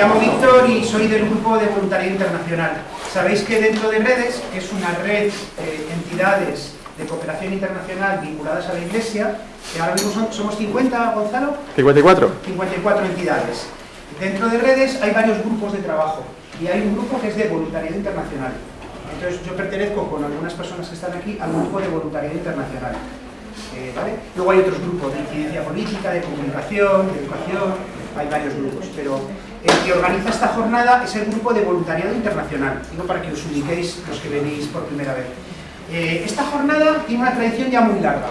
llamo Víctor y soy del grupo de Voluntariado Internacional. Sabéis que dentro de Redes, que es una red de entidades de cooperación internacional vinculadas a la Iglesia, que ahora mismo somos 50, Gonzalo. 54. 54 entidades. Dentro de Redes hay varios grupos de trabajo y hay un grupo que es de Voluntariado Internacional. Entonces yo pertenezco con algunas personas que están aquí al grupo de Voluntariado Internacional. ¿Vale? Luego hay otros grupos de incidencia política, de comunicación, de educación, hay varios grupos, pero el que organiza esta jornada es el grupo de Voluntariado Internacional, digo para que os ubiquéis los que venís por primera vez. Esta jornada tiene una tradición ya muy larga.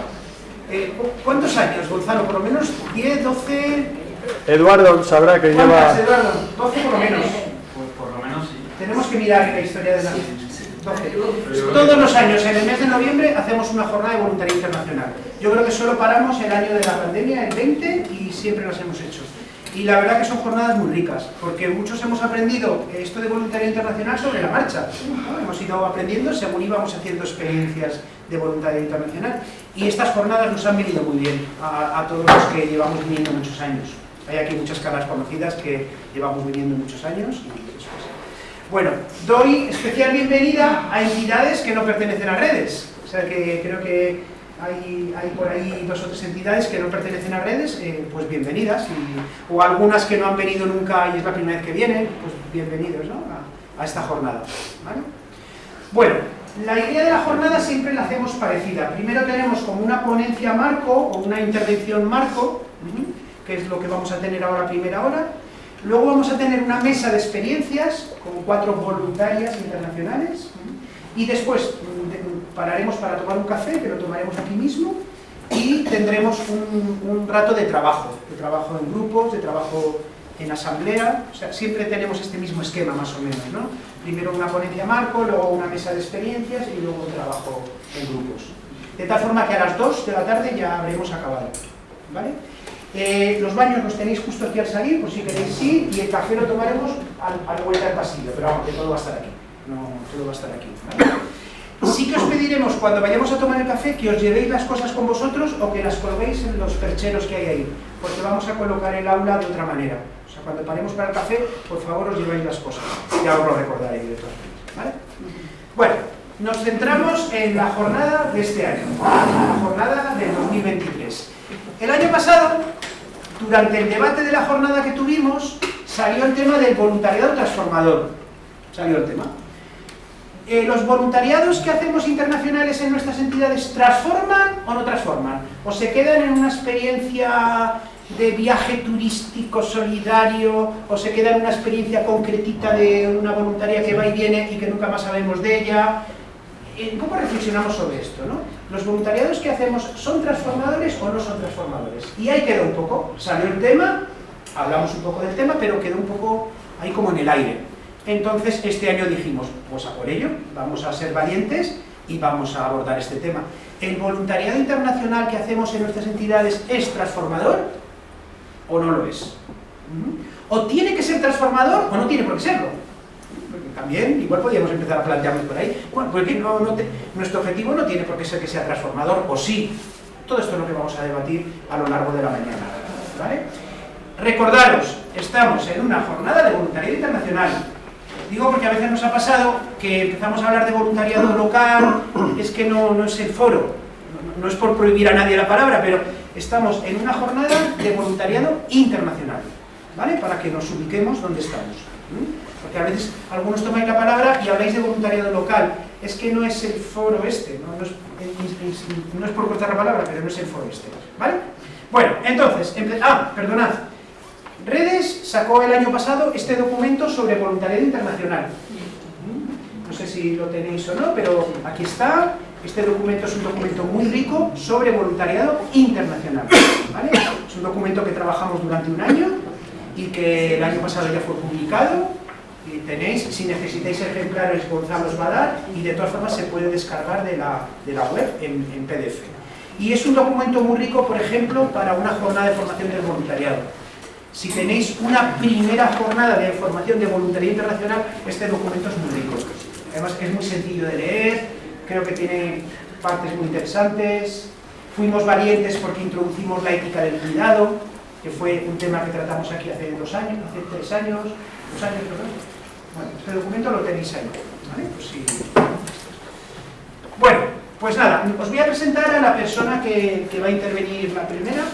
¿Cuántos años, Gonzalo? ¿Por lo menos 10, 12? Eduardo sabrá que lleva... ¿Cuántas, Eduardo? 12 por lo menos. Pues por lo menos sí. Tenemos que mirar en la historia de la... 12. Todos los años, en el mes de noviembre, hacemos una jornada de voluntariado internacional. Yo creo que solo paramos el año de la pandemia, el 20, y siempre las hemos hecho. Y la verdad que son jornadas muy ricas, porque muchos hemos aprendido esto de voluntariado internacional sobre la marcha, ¿no? Hemos ido aprendiendo según íbamos haciendo experiencias de voluntariado internacional. Y estas jornadas nos han venido muy bien a todos los que llevamos viniendo muchos años. Hay aquí muchas caras conocidas que llevamos viniendo muchos años. Bueno, doy especial bienvenida a entidades que no pertenecen a Redes. O sea que creo que hay por ahí 2 o 3 entidades que no pertenecen a Redes, pues bienvenidas. O algunas que no han venido nunca y es la primera vez que vienen, pues bienvenidos, ¿no? a esta jornada. ¿Vale? Bueno, la idea de la jornada siempre la hacemos parecida. Primero tenemos como una ponencia marco o una intervención marco, que es lo que vamos a tener ahora a primera hora. Luego vamos a tener una mesa de experiencias con 4 voluntarias internacionales y después pararemos para tomar un café, que lo tomaremos aquí mismo, y tendremos un rato de trabajo en grupos, de trabajo en asamblea. O sea, siempre tenemos este mismo esquema más o menos, ¿no? Primero una ponencia marco, luego una mesa de experiencias y luego un trabajo en grupos. De tal forma que a las 2 de la tarde ya habremos acabado, ¿vale? Los baños los tenéis justo aquí al salir, por si queréis ir, y el café lo tomaremos a la vuelta del pasillo, pero vamos, que todo va a estar aquí. No, todo va a estar aquí, ¿vale? Sí que os pediremos, cuando vayamos a tomar el café, que os llevéis las cosas con vosotros o que las colguéis en los percheros que hay ahí, porque vamos a colocar el aula de otra manera. O sea, cuando paremos para el café, por favor os llevéis las cosas. Ya os lo recordaré de todas maneras, ¿vale? Bueno, nos centramos en la jornada de este año, la jornada del 2023. El año pasado, durante el debate de la jornada que tuvimos, salió el tema del voluntariado transformador. Salió el tema. ¿Los voluntariados que hacemos internacionales en nuestras entidades transforman o no transforman? ¿O se quedan en una experiencia de viaje turístico solidario? ¿O se quedan en una experiencia concretita de una voluntaria que va y viene y que nunca más sabemos de ella? ¿Cómo reflexionamos sobre esto, no? ¿Los voluntariados que hacemos son transformadores o no son transformadores? Y ahí quedó un poco, salió el tema, hablamos un poco del tema, pero quedó un poco ahí como en el aire. Entonces este año dijimos, pues a por ello, vamos a ser valientes y vamos a abordar este tema. ¿El voluntariado internacional que hacemos en nuestras entidades es transformador o no lo es? ¿O tiene que ser transformador o no tiene por qué serlo? También, igual podríamos empezar a plantearnos por ahí. Bueno, porque nuestro objetivo no tiene por qué ser que sea transformador, o sí. Todo esto es lo que vamos a debatir a lo largo de la mañana, ¿vale? Recordaros, estamos en una jornada de voluntariado internacional. Digo porque a veces nos ha pasado que empezamos a hablar de voluntariado local, es que no es el foro. No es por prohibir a nadie la palabra, pero estamos en una jornada de voluntariado internacional, ¿vale? Para que nos ubiquemos donde estamos. Porque a veces algunos tomáis la palabra y habláis de voluntariado local. Es que no es el foro este, no es por cortar la palabra, pero no es el foro este, ¿vale? Bueno, entonces, perdonad. Redes sacó el año pasado este documento sobre voluntariado internacional. No sé si lo tenéis o no, pero aquí está. Este documento es un documento muy rico sobre voluntariado internacional, ¿vale? Es un documento que trabajamos durante un año y que el año pasado ya fue publicado. Y tenéis, si necesitáis ejemplares, Gonzalo os va a dar, y de todas formas se puede descargar de la web en PDF. Y es un documento muy rico, por ejemplo, para una jornada de formación del voluntariado. Si tenéis una primera jornada de formación de voluntariado internacional, este documento es muy rico. Además es muy sencillo de leer, creo que tiene partes muy interesantes. Fuimos valientes porque introducimos la ética del cuidado, que fue un tema que tratamos aquí hace 3 años. 2 años, ¿verdad? Bueno, este documento lo tenéis ahí, ¿vale? Pues sí. Bueno, pues nada, os voy a presentar a la persona que va a intervenir la primera.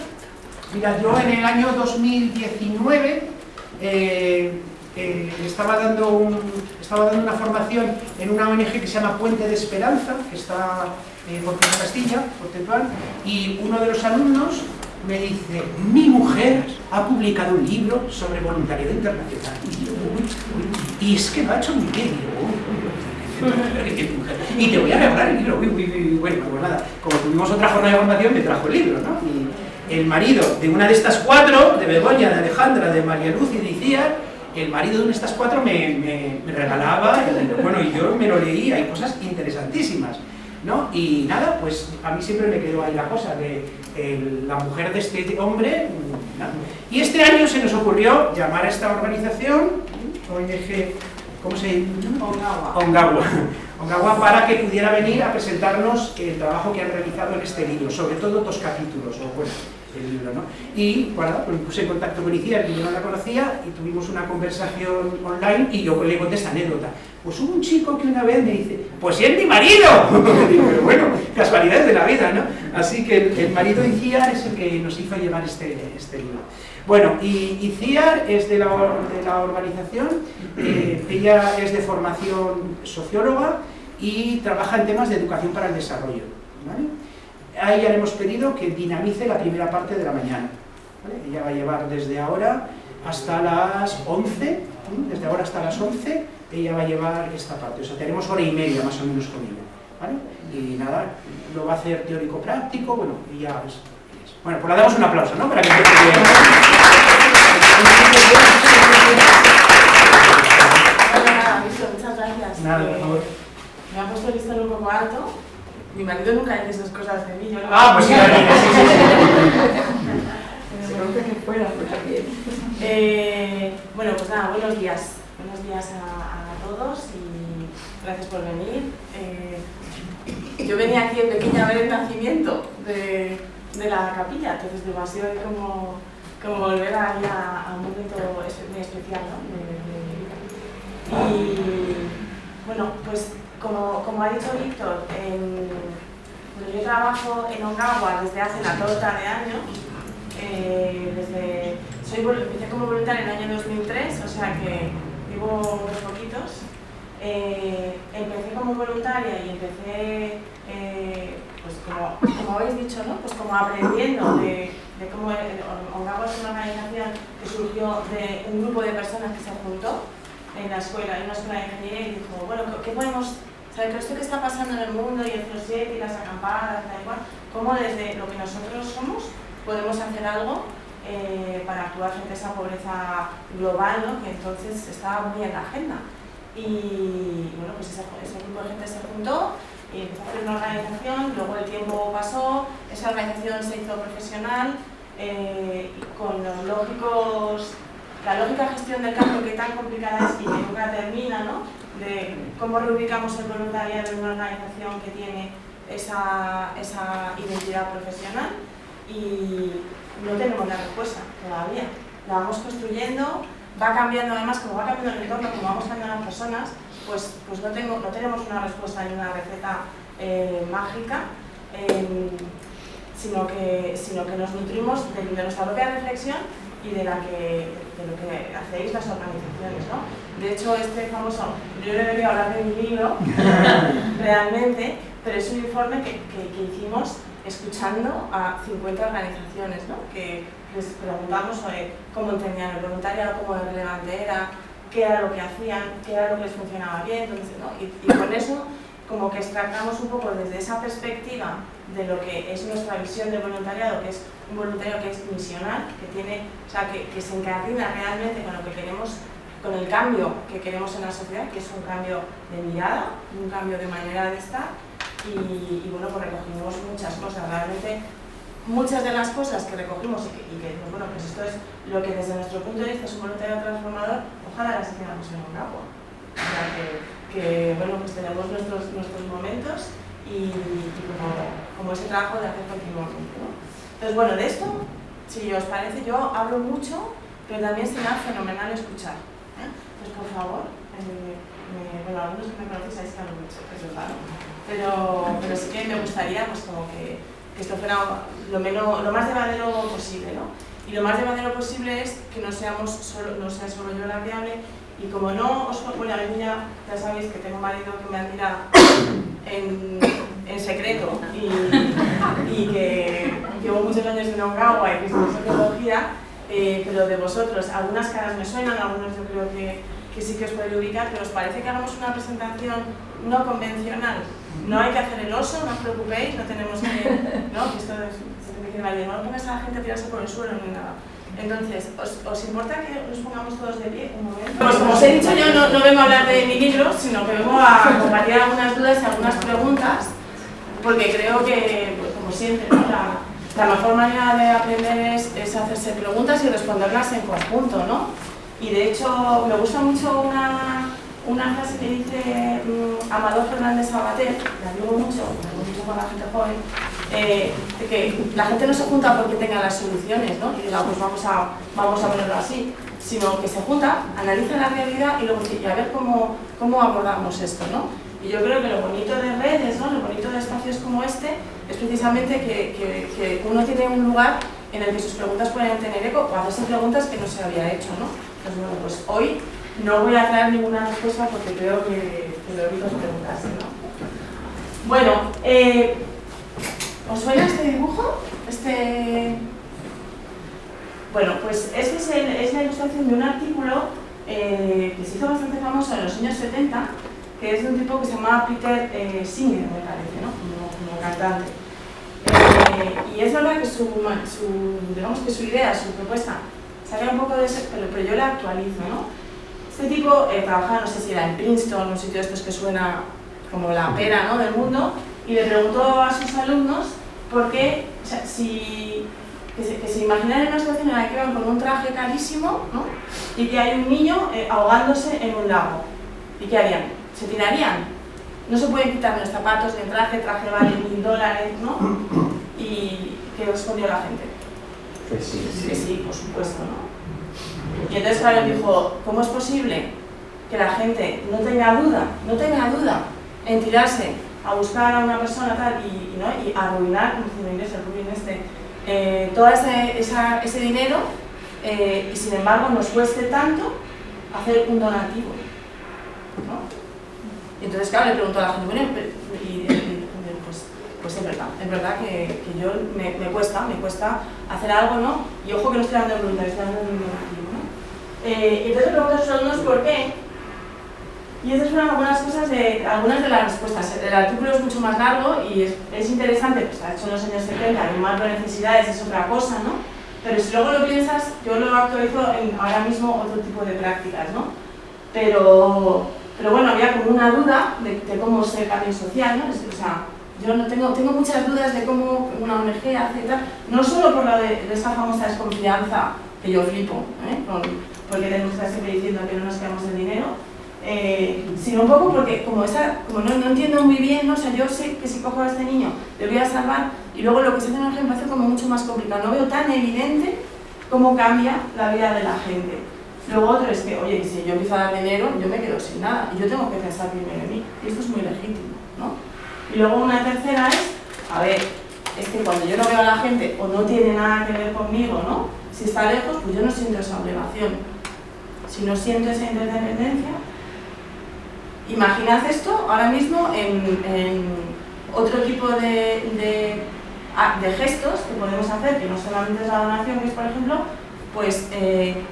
Mirad, yo en el año 2019 estaba dando una formación en una ONG que se llama Puente de Esperanza, que está por Castilla, por Tetuán, y uno de los alumnos me dice: mi mujer ha publicado un libro sobre voluntariado internacional. Y yo, y es que lo ha hecho muy bien. Y te voy a regalar el libro. Bueno, pues nada, como tuvimos otra jornada de formación, me trajo el libro, ¿no? Y el marido de una de estas 4, de Begoña, de Alejandra, de María Luz y de Icíar, el marido de una de estas 4 me regalaba el libro. Bueno, y yo me lo leí, hay cosas interesantísimas, ¿no? Y nada, pues a mí siempre me quedó ahí la cosa de la mujer de este hombre, ¿no? Y este año se nos ocurrió llamar a esta organización, ONG, ¿cómo se llama? Ongawa, para que pudiera venir a presentarnos el trabajo que han realizado en este libro, sobre todo 2 capítulos, o bueno, el libro, ¿no? Y bueno, pues me puse en contacto con Icíar, que yo no la conocía, y tuvimos una conversación online, y yo le conté esta anécdota. Pues hubo un chico que una vez me dice: pues si es mi marido. Digo, pero bueno, casualidades de la vida, ¿no? Así que el marido de Icíar es el que nos hizo llevar este libro. Bueno, y Icíar es de la organización, ella es de formación socióloga y trabaja en temas de educación para el desarrollo, ¿vale? A ella le hemos pedido que dinamice la primera parte de la mañana, ¿vale? Ella va a llevar desde ahora hasta las 11, desde ahora hasta las 11, ella va a llevar esta parte, o sea, tenemos 1 hora y media más o menos con ella, ¿vale? Y nada, lo va a hacer teórico-práctico, bueno, y ya ves. Bueno, pues le damos un aplauso, ¿no? Para que empiece bien. Muchas gracias. Nada, por favor. Me ha puesto el listón un poco alto. Mi marido nunca dice esas cosas de mí. Yo no. Pues sí, Se conoce que fuera, pues también. Bueno, pues nada, buenos días. Buenos días a todos y gracias por venir. Yo venía aquí en pequeña a ver el nacimiento de la capilla, entonces digo, ha sido como volver ahí a un momento muy especial, ¿no? Y bueno, pues como ha dicho Víctor, bueno, yo trabajo en Ongawa desde hace una torta de años. Empecé como voluntaria en el año 2003, o sea que llevo unos poquitos. Empecé como voluntaria y empecé, pues como habéis dicho, ¿no? Pues como aprendiendo de cómo Ongawa es una organización que surgió de un grupo de personas que se juntó en una escuela de ingeniería y dijo, bueno, ¿qué podemos saber? Esto que está pasando en el mundo y el CrossFit y las acampadas, da igual, cómo desde lo que nosotros somos podemos hacer algo para actuar frente a esa pobreza global, ¿no? Que entonces estaba muy en la agenda. Y bueno, pues ese grupo de gente se juntó y empezó a hacer una organización, luego el tiempo pasó, esa organización se hizo profesional con la lógica gestión del cambio que tan complicada es y que nunca termina, ¿no? De cómo reubicamos el voluntariado en una organización que tiene esa identidad profesional y no tenemos la respuesta todavía. La vamos construyendo. Va cambiando además, como va cambiando el entorno, como vamos cambiando las personas, pues no tenemos una respuesta ni una receta mágica, sino que nos nutrimos de nuestra propia reflexión y de lo que hacéis las organizaciones, ¿no? De hecho, este famoso, yo no debería hablar de mi libro, realmente, pero es un informe que hicimos escuchando a 50 organizaciones, ¿no? Que les preguntamos sobre cómo entendían el voluntariado, cómo de relevante era, qué era lo que hacían, qué era lo que les funcionaba bien, entonces, ¿no? Y con eso como que extractamos un poco desde esa perspectiva de lo que es nuestra visión del voluntariado, que es un voluntariado que es misional, que tiene, o sea, que se encardina realmente con lo que queremos, con el cambio que queremos en la sociedad, que es un cambio de mirada, un cambio de manera de estar, y bueno, pues recogimos muchas cosas, realmente muchas de las cosas que recogimos y que bueno, pues esto es lo que desde nuestro punto de vista es un voluntariado transformador, ojalá las hiciéramos en Ongawa. O sea que bueno, pues tenemos nuestros momentos y como ese trabajo de hacer continuamente, ¿no? Entonces bueno, de esto, si os parece, yo hablo mucho, pero también será fenomenal escuchar. Pues por favor, bueno, algunos que me conocéis sabéis que hablo mucho, es verdad, ¿no? Pero sí que me gustaría pues como que esto fuera lo más llevadero posible, ¿no? Y lo más llevadero posible es que no sea solo yo la que hable, y como no os... Bueno, a mí ya sabéis que tengo un marido que me admira en secreto y que llevo muchos años en Ongawa y que estudio sociología, pero de vosotros algunas caras me suenan, algunos yo creo que sí que os podéis ubicar, pero os parece que hagamos una presentación no convencional. No hay que hacer el oso, no os preocupéis, no tenemos que... ¿no? Que esto se tiene que decir, no pongas a la gente a tirarse por el suelo ni nada. Entonces, ¿os importa que nos pongamos todos de pie un momento? Pues como os he dicho, yo no vengo a hablar de mi libro, sino que vengo a compartir algunas dudas y algunas preguntas, porque creo que, pues, como siempre, ¿no? La mejor manera de aprender es hacerse preguntas y responderlas en conjunto, ¿no? Y de hecho, me gusta mucho una frase que dice Amador Fernández Sabater, la digo mucho con la gente joven, de que la gente no se junta porque tenga las soluciones, ¿no? Y diga, pues vamos a ponerlo así, sino que se junta, analiza la realidad y luego dice, a ver cómo abordamos esto, ¿no? Y yo creo que lo bonito de redes, ¿no? Lo bonito de espacios como este, es precisamente que uno tiene un lugar en el que sus preguntas pueden tener eco o hacerse preguntas que no se había hecho, ¿no? Pues bueno, pues hoy no voy a traer ninguna respuesta porque creo que lo evito preguntarse, ¿no? Bueno, ¿os suena este dibujo? Bueno, pues este es la ilustración de un artículo que se hizo bastante famoso en los años 70, que es de un tipo que se llamaba Peter Singer, me parece, ¿no? Como cantante. Y es verdad que digamos que su idea, su propuesta, sale un poco de ese, pero yo la actualizo, ¿no? Este tipo trabajaba, no sé si era en Princeton, un sitio de estos que suena como la pera, ¿no? Del mundo, y le preguntó a sus alumnos por qué, o sea, que se imaginaran en una situación en la que van con un traje carísimo, ¿no? Y que hay un niño ahogándose en un lago. ¿Y qué harían? ¿Se tirarían? No se pueden quitar los zapatos ni el traje vale $1000, ¿no? ¿Y qué respondió la gente? Que sí. Que sí, por supuesto, ¿no? Y entonces, claro, dijo, ¿cómo es posible que la gente no tenga duda en tirarse a buscar a una persona tal y arruinar, como dice en inglés, el ruin todo ese dinero y sin embargo nos cueste tanto hacer un donativo, ¿no? Y entonces, claro, le preguntó a la gente, bueno, pues es verdad que yo me cuesta hacer algo, ¿no? Y ojo que no estoy hablando de voluntario, estoy hablando de un donativo, ¿no? Y entonces le pregunto a sus alumnos por qué. Y estas fueron algunas de las respuestas. El artículo es mucho más largo y es interesante, pues ha hecho en los años 70, hay más necesidades, es otra cosa, ¿no? Pero si luego lo piensas, yo lo actualizo en ahora mismo otro tipo de prácticas, ¿no? Pero bueno, había como una duda de cómo ser cambio social, ¿no? O sea, yo no tengo muchas dudas de cómo una ONG hace tal, no solo por lo de esa famosa desconfianza, que yo flipo, porque tenemos que estar siempre diciendo que no nos quedamos el dinero, sino un poco porque como no entiendo muy bien, ¿no? O sea, yo sé que si cojo a este niño le voy a salvar y luego lo que se hace en el ejemplo hace como mucho más complicado, no veo tan evidente cómo cambia la vida de la gente. Luego otro es que, oye, si yo empiezo a dar dinero, yo me quedo sin nada y yo tengo que pensar primero en mí, y esto es muy legítimo, ¿no? Y luego una tercera es, a ver, es que cuando yo no veo a la gente o no tiene nada que ver conmigo, ¿no? Si está lejos, pues yo no siento esa obligación. Si no siento esa interdependencia, imaginad esto ahora mismo en otro tipo de gestos que podemos hacer, que no solamente es la donación, que es, por ejemplo, pues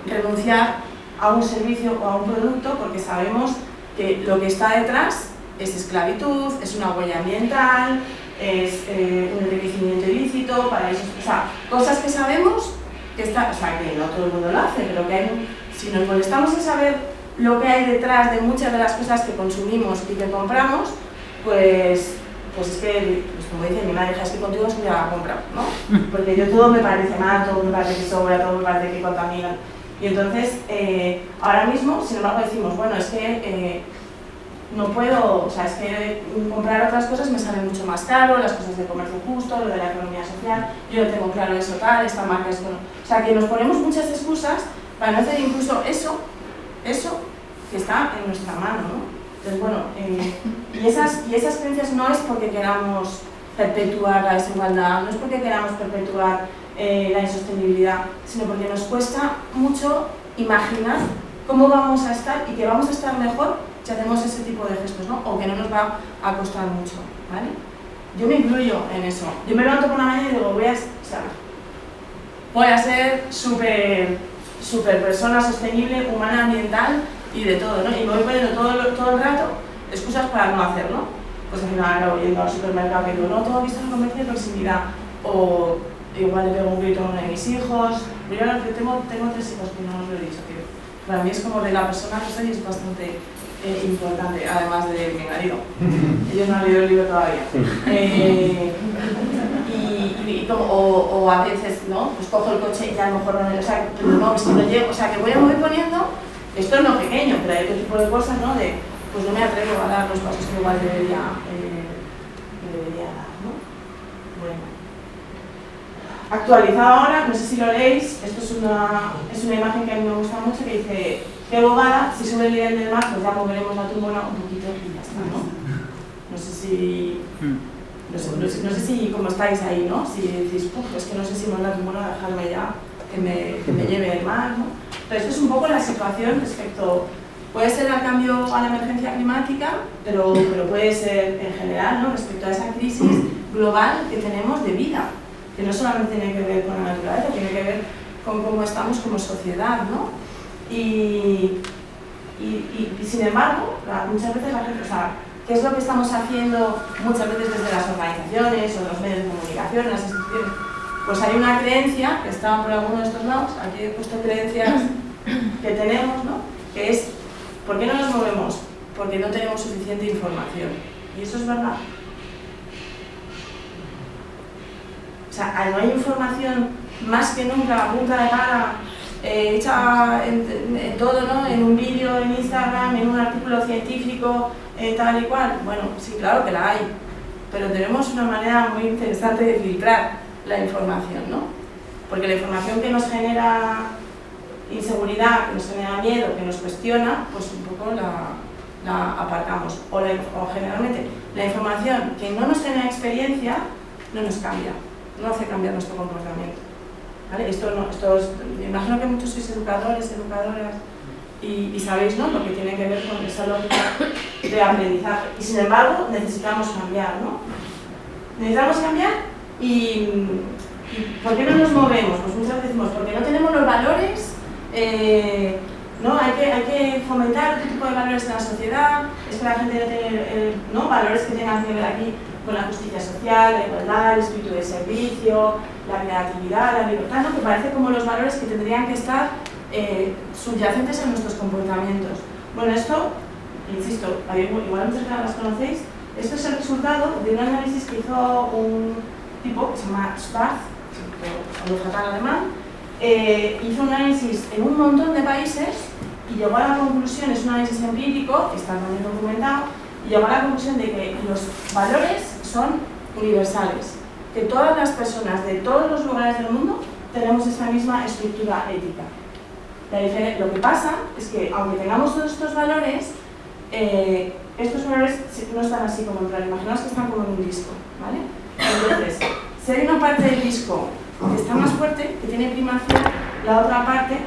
renunciar a un servicio o a un producto porque sabemos que lo que está detrás es esclavitud, es una huella ambiental, es un enriquecimiento ilícito, paraísos, o sea, cosas que sabemos que que no todo el mundo lo hace, pero que hay, si nos molestamos en saber lo que hay detrás de muchas de las cosas que consumimos y que compramos, pues es que, pues como dice mi madre, es que contigo se me va a comprar, ¿no? Porque yo todo me parece mal, todo me parece que sobra, todo me parece que contamina. Y entonces, ahora mismo, sin embargo, decimos, bueno, es que no puedo, o sea, es que comprar otras cosas me sale mucho más caro, las cosas de comercio justo, lo de la economía social, yo no tengo claro eso tal, esta marca es... O sea, que nos ponemos muchas excusas para no hacer incluso eso, eso que está en nuestra mano, ¿no? Entonces, bueno, y esas creencias no es porque queramos perpetuar la desigualdad, no es porque queramos perpetuar la insostenibilidad, sino porque nos cuesta mucho imaginar cómo vamos a estar y que vamos a estar mejor si hacemos ese tipo de gestos, ¿no? O que no nos va a costar mucho, ¿vale? Yo me incluyo en eso. Yo me levanto por la mañana y digo, voy a ser súper persona sostenible, humana, ambiental y de todo, ¿no? Y me voy poniendo todo el rato excusas para no hacerlo. Pues al final acabo yendo al supermercado y digo, no, tengo que estar en comercio de proximidad. O igual le pego un grito a uno de mis hijos. Yo tengo 3 hijos que no os lo he dicho, tío. Para mí es como de la persona que soy, es bastante importante, además de mi marido. Ellos no han leído el libro todavía. O a veces, ¿no? Pues cojo el coche y a lo mejor no, o sea, pero no, es que no llego, o sea, que voy poniendo, esto es lo pequeño, pero hay otro tipo de cosas, ¿no? De, pues no me atrevo a dar los pasos que igual debería dar, ¿no? Bueno. Actualizado ahora, no sé si lo leéis, esto es una imagen que a mí me gusta mucho que dice, qué bobada, si sube el nivel del mar, pues ya moveremos la tumbona un poquito y ya está, ¿no? No sé si... No sé si como estáis ahí, ¿no? Si decís, es que no sé si mandar tumbona, dejarme ya, que me lleve el mar, ¿no? Entonces, esto es un poco la situación respecto... Puede ser al cambio, a la emergencia climática, pero puede ser en general, ¿no? Respecto a esa crisis global que tenemos de vida, que no solamente tiene que ver con la naturaleza, tiene que ver con cómo estamos como sociedad, ¿no? Y sin embargo, muchas veces la gente, o sea, ¿qué es lo que estamos haciendo muchas veces desde las organizaciones o los medios de comunicación, las instituciones? Pues hay una creencia, que está por alguno de estos lados, aquí he puesto creencias que tenemos, ¿no? Que es, ¿por qué no nos movemos? Porque no tenemos suficiente información. Y eso es verdad. O sea, no hay información más que nunca a punta de cara, hecha en todo, ¿no? En un vídeo, en Instagram, en un artículo científico, tal y cual. Bueno, sí, claro que la hay, pero tenemos una manera muy interesante de filtrar la información, ¿no? Porque la información que nos genera inseguridad, que nos genera miedo, que nos cuestiona, pues un poco la aparcamos. O generalmente la información que no nos genera experiencia no nos cambia, no hace cambiar nuestro comportamiento. ¿Vale? Me imagino que muchos sois educadoras y sabéis, ¿no? Lo que tiene que ver con esa lógica de aprendizaje. Y sin embargo, necesitamos cambiar, ¿no? Necesitamos cambiar y ¿por qué no nos movemos? Pues muchas veces decimos, porque no tenemos los valores, ¿no? Hay que fomentar otro tipo de valores en la sociedad, es que la gente no tiene ¿no? valores que tengan que ver aquí con la justicia social, la igualdad, el espíritu de servicio, la creatividad, la libertad, ¿no? Que parece como los valores que tendrían que estar subyacentes en nuestros comportamientos. Bueno, esto, insisto, igual muchas veces las conocéis, esto es el resultado de un análisis que hizo un tipo que se llama Schwarz, o fatal alemán, hizo un análisis en un montón de países y llegó a la conclusión, es un análisis empírico, que está también documentado, y llegó a la conclusión de que los valores son universales, que todas las personas de todos los lugares del mundo tenemos esa misma estructura ética. Lo que pasa es que, aunque tengamos todos estos valores no están así como en plan, imaginaos que están como en un disco, ¿vale? Entonces, si hay una parte del disco que está más fuerte, que tiene primacía, la otra parte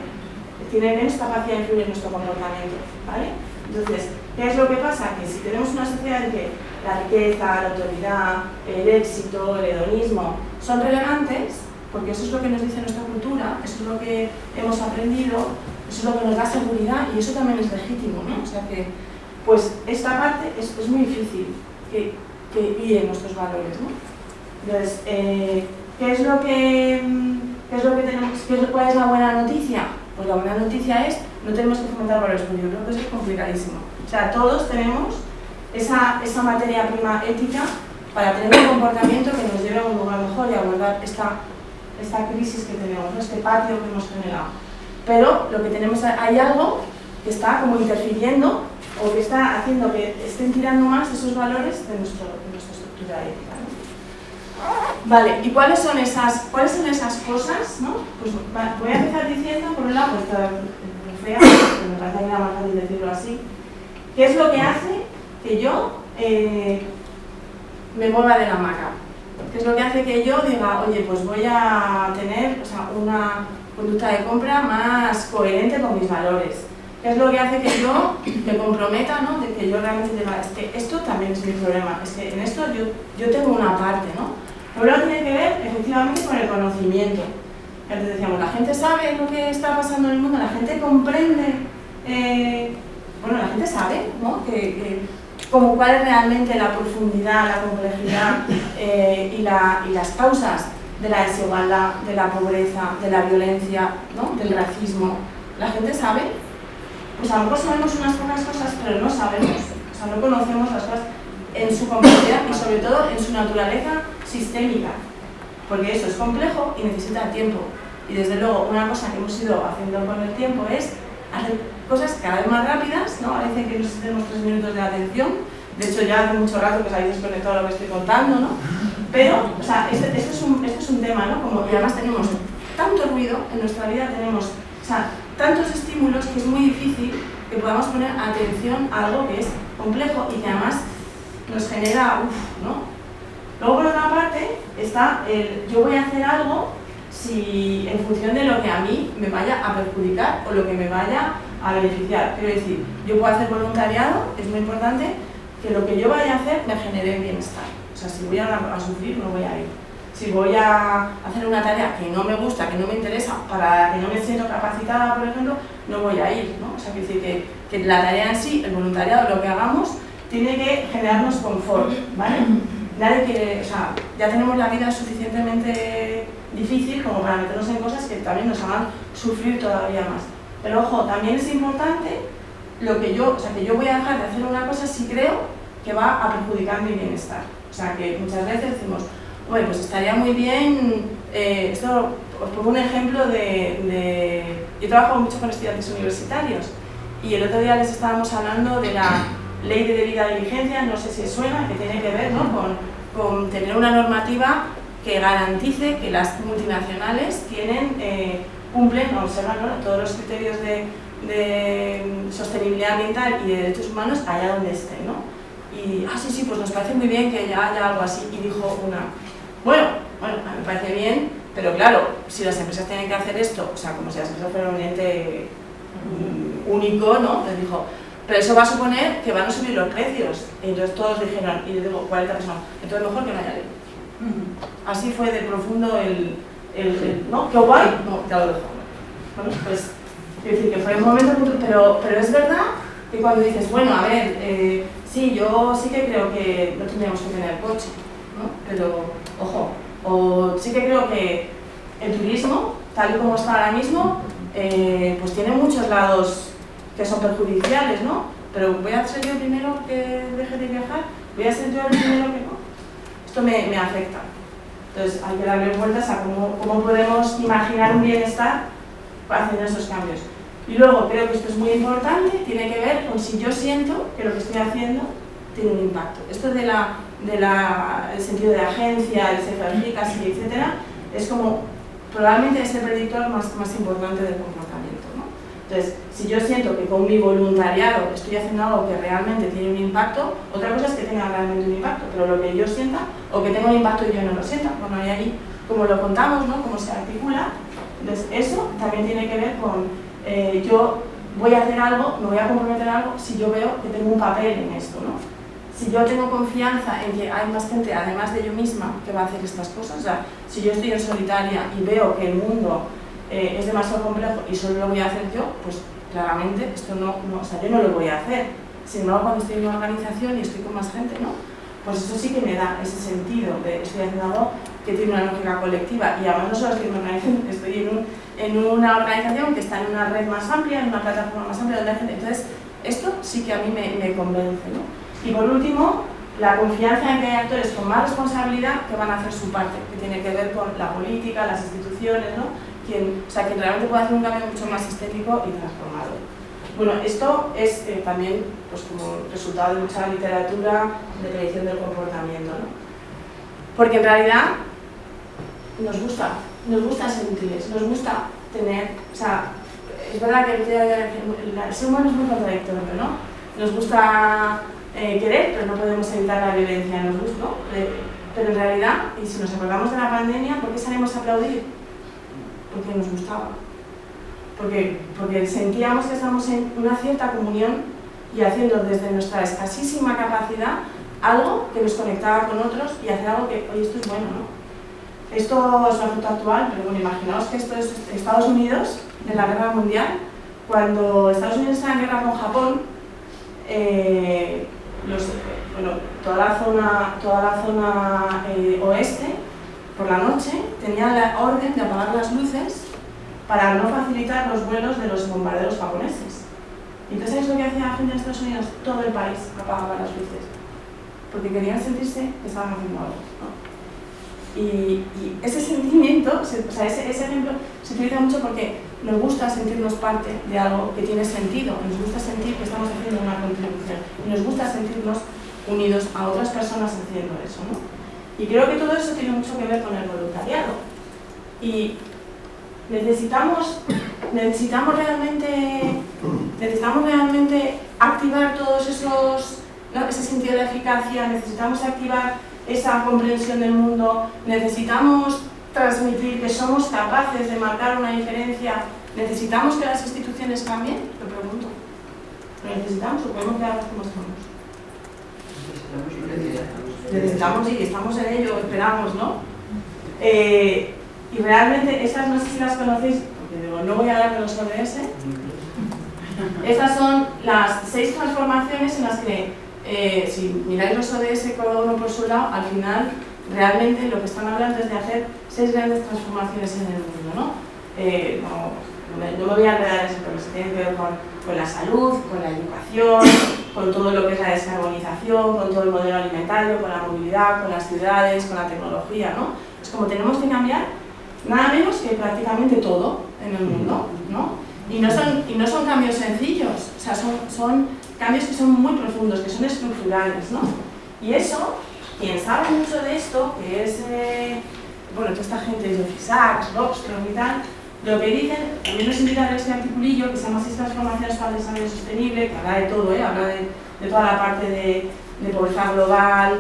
tiene menos capacidad de influir en nuestro comportamiento, ¿vale? Entonces, ¿qué es lo que pasa? Que si tenemos una sociedad en que la riqueza, la autoridad, el éxito, el hedonismo son relevantes, porque eso es lo que nos dice nuestra cultura, eso es lo que hemos aprendido, eso es lo que nos da seguridad y eso también es legítimo, ¿no? O sea que, pues esta parte es muy difícil que guíe nuestros valores, ¿no? Entonces, ¿qué es lo que tenemos? ¿Cuál es la buena noticia? Pues la buena noticia es, no tenemos que fomentar valores, porque yo creo que eso es complicadísimo. O sea, todos tenemos esa materia prima ética para tener un comportamiento que nos lleve a un lugar mejor y abordar esta crisis que tenemos, ¿no? Este patio que hemos generado. Pero lo que tenemos, hay algo que está como interfiriendo o que está haciendo que estén tirando más esos valores de nuestra estructura ética, ¿no? Vale, ¿y cuáles son esas cosas, ¿no? Pues voy a empezar diciendo, por un lado, pues, fea, pero me parece que era más fácil decirlo así. ¿Qué es lo que hace que yo me mueva de la hamaca? ¿Qué es lo que hace que yo diga, oye, pues voy a tener, o sea, una conducta de compra más coherente con mis valores? ¿Qué es lo que hace que yo me comprometa, ¿no? De que yo realmente diga, es que esto también es mi problema, es que en esto yo tengo una parte, ¿no? Pero tiene que ver efectivamente con el conocimiento. Antes decíamos, la gente sabe lo que está pasando en el mundo, la gente comprende, bueno, la gente sabe, ¿no? Como cuál es realmente la profundidad, la complejidad y las causas de la desigualdad, de la pobreza, de la violencia, ¿no? Del racismo. La gente sabe. Pues a lo mejor sabemos unas pocas cosas, pero no sabemos, o sea, no conocemos las cosas en su complejidad y sobre todo en su naturaleza sistémica, porque eso es complejo y necesita tiempo. Y desde luego una cosa que hemos ido haciendo con el tiempo es hacer cosas cada vez más rápidas, ¿no? Ahora dicen que necesitamos 3 minutos de atención, de hecho ya hace mucho rato que os habéis desconectado lo que estoy contando, ¿no? Pero, o sea, este es un tema, ¿no? Como, y además tenemos tanto ruido en nuestra vida, tenemos, o sea, tantos estímulos que es muy difícil que podamos poner atención a algo que es complejo y que además nos genera, ¿no? Luego por otra parte está el yo voy a hacer algo si en función de lo que a mí me vaya a perjudicar o lo que me vaya a beneficiar. Quiero decir, yo puedo hacer voluntariado, es muy importante que lo que yo vaya a hacer me genere bienestar. O sea, si voy a sufrir, no voy a ir. Si voy a hacer una tarea que no me gusta, que no me interesa, para que no me siento capacitada, por ejemplo, no voy a ir, ¿no? O sea, quiero decir que la tarea en sí, el voluntariado, lo que hagamos, tiene que generarnos confort, ¿vale? Nadie quiere, o sea, ya tenemos la vida suficientemente difícil como para meternos en cosas que también nos hagan sufrir todavía más. Pero ojo, también es importante lo que yo, o sea, que yo voy a dejar de hacer una cosa si creo que va a perjudicar mi bienestar. O sea, que muchas veces decimos, bueno, pues estaría muy bien, esto os pongo un ejemplo yo trabajo mucho con estudiantes universitarios y el otro día les estábamos hablando de la ley de debida diligencia, no sé si os suena, que tiene que ver, ¿no? con tener una normativa que garantice que las multinacionales cumplen o observan, ¿no? todos los criterios de sostenibilidad ambiental y de derechos humanos allá donde estén, ¿no? Y, sí, pues nos parece muy bien que haya algo así. Y dijo una, bueno, me parece bien, pero claro, si las empresas tienen que hacer esto, o sea, como si las empresas fueran un ente único, ¿no? Les dijo, pero eso va a suponer que van a subir los precios. Y entonces todos dijeron, y yo digo, 40 personas, entonces mejor que no haya ley. Así fue de profundo ¿no? ¿Qué guay? No, ya lo dejo. Bueno, pues, quiero decir que fue un momento, pero es verdad que cuando dices, bueno, a ver, sí, yo sí que creo que no tendríamos que tener coche, ¿no? Pero, ojo, o sí que creo que el turismo, tal y como está ahora mismo, pues tiene muchos lados que son perjudiciales, ¿no? Pero voy a ser yo el primero que deje de viajar, voy a ser yo el primero que no. Esto me afecta. Entonces hay que darle vueltas a cómo podemos imaginar un bienestar haciendo esos cambios. Y luego creo que esto es muy importante, tiene que ver con si yo siento que lo que estoy haciendo tiene un impacto. Esto del sentido de agencia, el self-efficacy, etcétera, es como probablemente es el predictor más importante del comportamiento, ¿no? Entonces, si yo siento que con mi voluntariado estoy haciendo algo que realmente tiene un impacto, otra cosa es que tenga realmente un impacto, pero lo que yo sienta, o que tenga un impacto y yo no lo sienta, bueno, y ahí, como lo contamos, ¿no? Cómo se articula, entonces eso también tiene que ver con yo voy a hacer algo, me voy a comprometer a algo si yo veo que tengo un papel en esto, ¿no? Si yo tengo confianza en que hay más gente, además de yo misma, que va a hacer estas cosas, o sea, si yo estoy en solitaria y veo que el mundo es demasiado complejo y solo lo voy a hacer yo, pues claramente esto o sea, yo no lo voy a hacer. Sin embargo, cuando estoy en una organización y estoy con más gente, ¿no? Pues eso sí que me da ese sentido de estoy haciendo algo que tiene una lógica colectiva. Y además no solo estoy en una organización, estoy en una organización que está en una red más amplia, en una plataforma más amplia donde hay gente. Entonces, esto sí que a mí me convence, ¿no? Y por último, la confianza en que hay actores con más responsabilidad que van a hacer su parte, que tiene que ver con la política, las instituciones, ¿no? O sea, quien realmente puede hacer un cambio mucho más sistémico y transformador. Bueno, esto es también pues, como resultado de mucha literatura de predicción del comportamiento, ¿no? Porque en realidad nos gusta ser útiles, nos gusta tener, o sea, es verdad que el ser humano es muy contradictorio, ¿no? Nos gusta querer, pero no podemos evitar la violencia, nos gusta, ¿no? Pero en realidad, y si nos acordamos de la pandemia, ¿por qué salimos a aplaudir? Porque nos gustaba. Porque sentíamos que estamos en una cierta comunión y haciendo desde nuestra escasísima capacidad algo que nos conectaba con otros y hacer algo que, oye, esto es bueno, ¿no? Esto es una foto actual, pero bueno, imaginaos que esto es Estados Unidos, en la Guerra Mundial. Cuando Estados Unidos estaba en guerra con Japón, toda la zona oeste, por la noche, tenía la orden de apagar las luces para no facilitar los vuelos de los bombarderos japoneses. Y entonces, ¿sabéis lo que hacía la gente de Estados Unidos? Todo el país apagaba las luces, porque querían sentirse que estaban haciendo algo, ¿no? Y ese sentimiento, ese ejemplo se utiliza mucho porque nos gusta sentirnos parte de algo que tiene sentido, nos gusta sentir que estamos haciendo una contribución, y nos gusta sentirnos unidos a otras personas haciendo eso, ¿no? Y creo que todo eso tiene mucho que ver con el voluntariado. Y necesitamos realmente activar todos esos, ¿no? Ese sentido de eficacia, necesitamos activar esa comprensión del mundo, necesitamos transmitir que somos capaces de marcar una diferencia, necesitamos que las instituciones cambien, lo pregunto. ¿Lo necesitamos o podemos quedarnos como estamos? Necesitamos, sí, estamos en ello, esperamos, ¿no? Y realmente, estas no sé si las conocéis, porque digo, no voy a hablar de los ODS. Estas son las 6 transformaciones en las que, si miráis los ODS cada uno por su lado, al final, realmente lo que están hablando es de hacer 6 grandes transformaciones en el mundo, ¿no? No me voy a enredar en eso, pero se tiene que ver con la salud, con la educación, con todo lo que es la descarbonización, con todo el modelo alimentario, con la movilidad, con las ciudades, con la tecnología, ¿no? Es como tenemos que cambiar nada menos que prácticamente todo en el mundo, ¿no? Y no son cambios sencillos, o sea, son cambios que son muy profundos, que son estructurales, ¿no? Y eso, quien sabe mucho de esto, que es, bueno, toda esta gente de Sachs, Rockström y tal, lo que dicen, también nos invita a leer este articulillo que se llama 6 transformaciones para el desarrollo sostenible, que habla de todo, habla de toda la parte de pobreza global,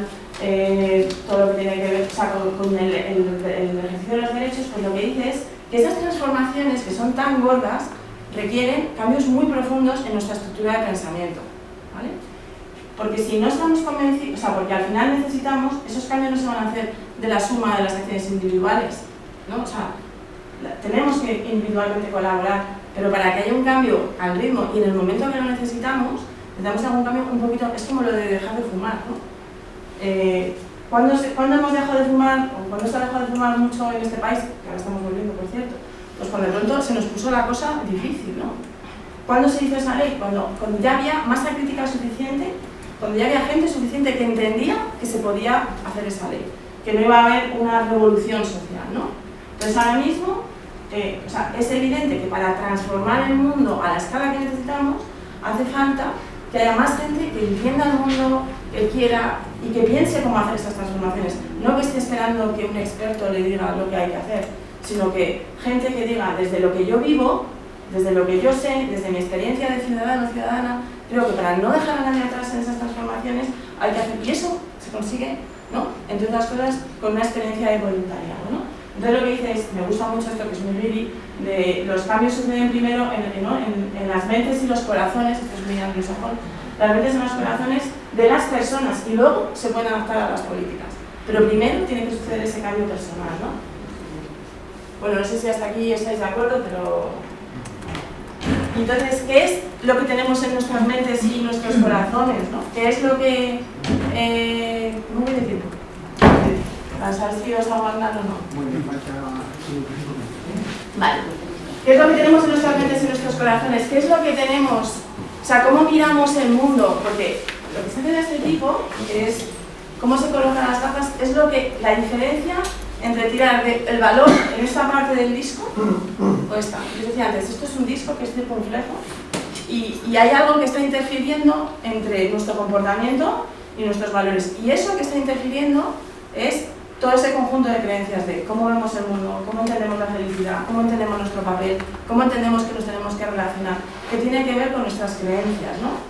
todo lo que tiene que ver, o sea, con el ejercicio de los derechos, pues lo que dice es que esas transformaciones que son tan gordas requieren cambios muy profundos en nuestra estructura de pensamiento, ¿vale? Porque si no estamos convencidos, o sea, porque al final necesitamos, esos cambios no se van a hacer de la suma de las acciones individuales, ¿no? O sea, tenemos que individualmente colaborar, pero para que haya un cambio al ritmo y en el momento que lo necesitamos algún cambio un poquito, es como lo de dejar de fumar, ¿no? ¿Cuándo hemos dejado de fumar, o cuándo se ha dejado de fumar mucho en este país, que ahora estamos volviendo, por cierto? Pues cuando de pronto se nos puso la cosa difícil, ¿no? ¿Cuándo se hizo esa ley? Cuando ya había masa crítica suficiente, cuando ya había gente suficiente que entendía que se podía hacer esa ley, que no iba a haber una revolución social, ¿no? Entonces ahora mismo, o sea, es evidente que para transformar el mundo a la escala que necesitamos, hace falta que haya más gente que entienda el mundo, que quiera y que piense cómo hacer esas transformaciones. No que esté esperando que un experto le diga lo que hay que hacer, sino que gente que diga desde lo que yo vivo, desde lo que yo sé, desde mi experiencia de ciudadano o ciudadana, creo que para no dejar a nadie atrás en esas transformaciones hay que hacer, y eso se consigue, ¿no? Entre otras cosas, con una experiencia de voluntariado, ¿no? Entonces lo que dice es, me gusta mucho esto que es muy Riri, de los cambios suceden primero en las mentes y los corazones, esto es muy anglosajón, las mentes y los corazones de las personas y luego se pueden adaptar a las políticas. Pero primero tiene que suceder ese cambio personal, ¿no? Bueno, no sé si hasta aquí estáis de acuerdo, pero... Entonces, ¿qué es lo que tenemos en nuestras mentes y nuestros corazones, ¿no? ¿Qué es lo que... ¿Cómo voy a decir? ¿Sabes si os aguantan o no? Vale. ¿Qué es lo que tenemos en nuestras mentes y nuestros corazones? ¿Qué es lo que tenemos? O sea, ¿cómo miramos el mundo? Porque lo que se hace de este tipo, que es cómo se colocan las gafas, es lo que la diferencia entre tirar el valor en esta parte del disco o esta. Yo decía antes, esto es un disco que es circunflejo y hay algo que está interfiriendo entre nuestro comportamiento y nuestros valores. Y eso que está interfiriendo es todo ese conjunto de creencias de cómo vemos el mundo, cómo entendemos la felicidad, cómo entendemos nuestro papel, cómo entendemos que nos tenemos que relacionar, que tiene que ver con nuestras creencias, ¿no?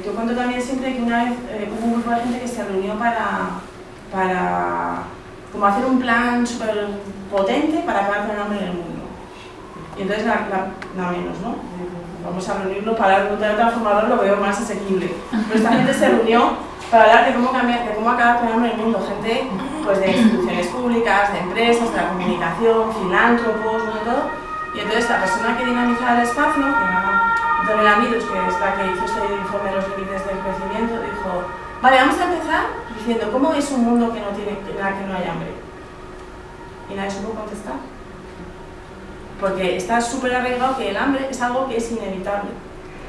Yo cuento también siempre que una vez hubo un grupo de gente que se reunió para como hacer un plan súper potente para acabar con el hambre en el mundo. Y entonces nada menos, ¿no? Vamos a reunirnos para hablar de un transformador, lo veo más asequible. Pero esta gente se reunió para hablar de cómo cambiar, de cómo acabar con el hambre en el mundo. Gente pues, de instituciones públicas, de empresas, de la comunicación, filántropos, ¿no? Todo. Y entonces la persona que dinamizaba el espacio, que era Donella Meadows, que es la que hizo este informe de los límites del crecimiento, dijo: vale, vamos a empezar diciendo cómo es un mundo que no hay hambre. Y nadie supo contestar. Porque está súper arraigado que el hambre es algo que es inevitable.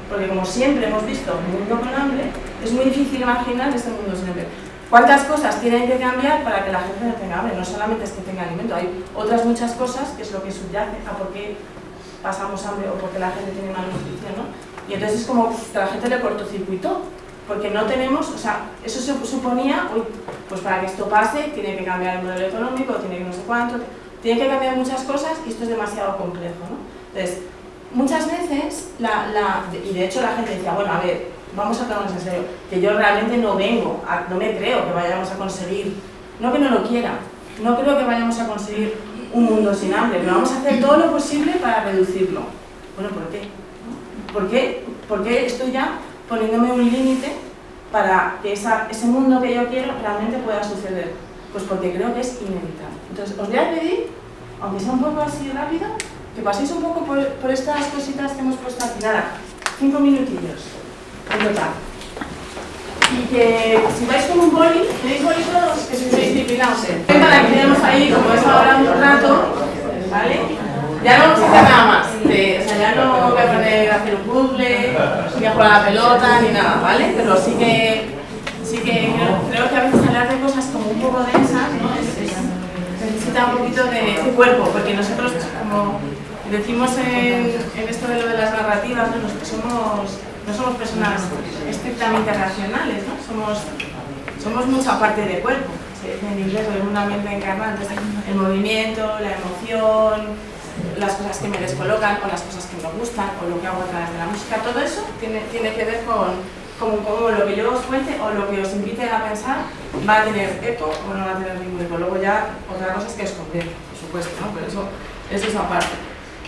Porque como siempre hemos visto un mundo con hambre, es muy difícil imaginar este mundo sin hambre. ¿Cuántas cosas tienen que cambiar para que la gente no tenga hambre? No solamente es que tenga alimento, hay otras muchas cosas que es lo que subyace a por qué pasamos hambre o porque la gente tiene malnutrición, ¿no? Y entonces es como que a la gente le cortocircuitó, porque no tenemos, o sea, eso se suponía, uy, pues para que esto pase tiene que cambiar el modelo económico, tiene que no sé cuánto, tiene que cambiar muchas cosas y esto es demasiado complejo, ¿no? Entonces, muchas veces, y de hecho la gente decía, bueno, a ver, vamos a tomarnos en serio, que yo realmente no me creo que vayamos a conseguir, no que no lo quiera, no creo que vayamos a conseguir un mundo sin hambre, pero vamos a hacer todo lo posible para reducirlo. Bueno, ¿por qué? ¿Por qué estoy ya poniéndome un límite para que ese mundo que yo quiero realmente pueda suceder? Pues porque creo que es inevitable. Entonces, os voy a pedir, aunque sea un poco así rápido, que paséis un poco por estas cositas que hemos puesto aquí. Nada, 5 minutillos en total. Y que si vais con un boli, ¿tenéis boli todos? Que sois disciplinados. Para que tenemos ahí, como es ahora un rato, ¿vale? Ya no vamos a hacer nada más. O sea, ya no voy a poner a hacer un puzzle, ni a jugar a la pelota, ni nada, ¿vale? Pero sí que creo que a veces hablar de cosas como un poco densas, ¿no? Necesita un poquito de cuerpo, porque nosotros, como decimos en esto de lo de las narrativas, ¿no? No somos personas estrictamente racionales, ¿no? Somos mucha parte de cuerpo. Se dice en inglés, en un ambiente encarnado, entonces el movimiento, la emoción, las cosas que me descolocan o las cosas que me gustan o lo que hago a través de la música, todo eso tiene que ver con cómo lo que yo os cuente o lo que os invite a pensar va a tener eco o no va a tener ningún eco. Luego ya otra cosa es que os convenga, por supuesto, ¿no? Pero eso es aparte.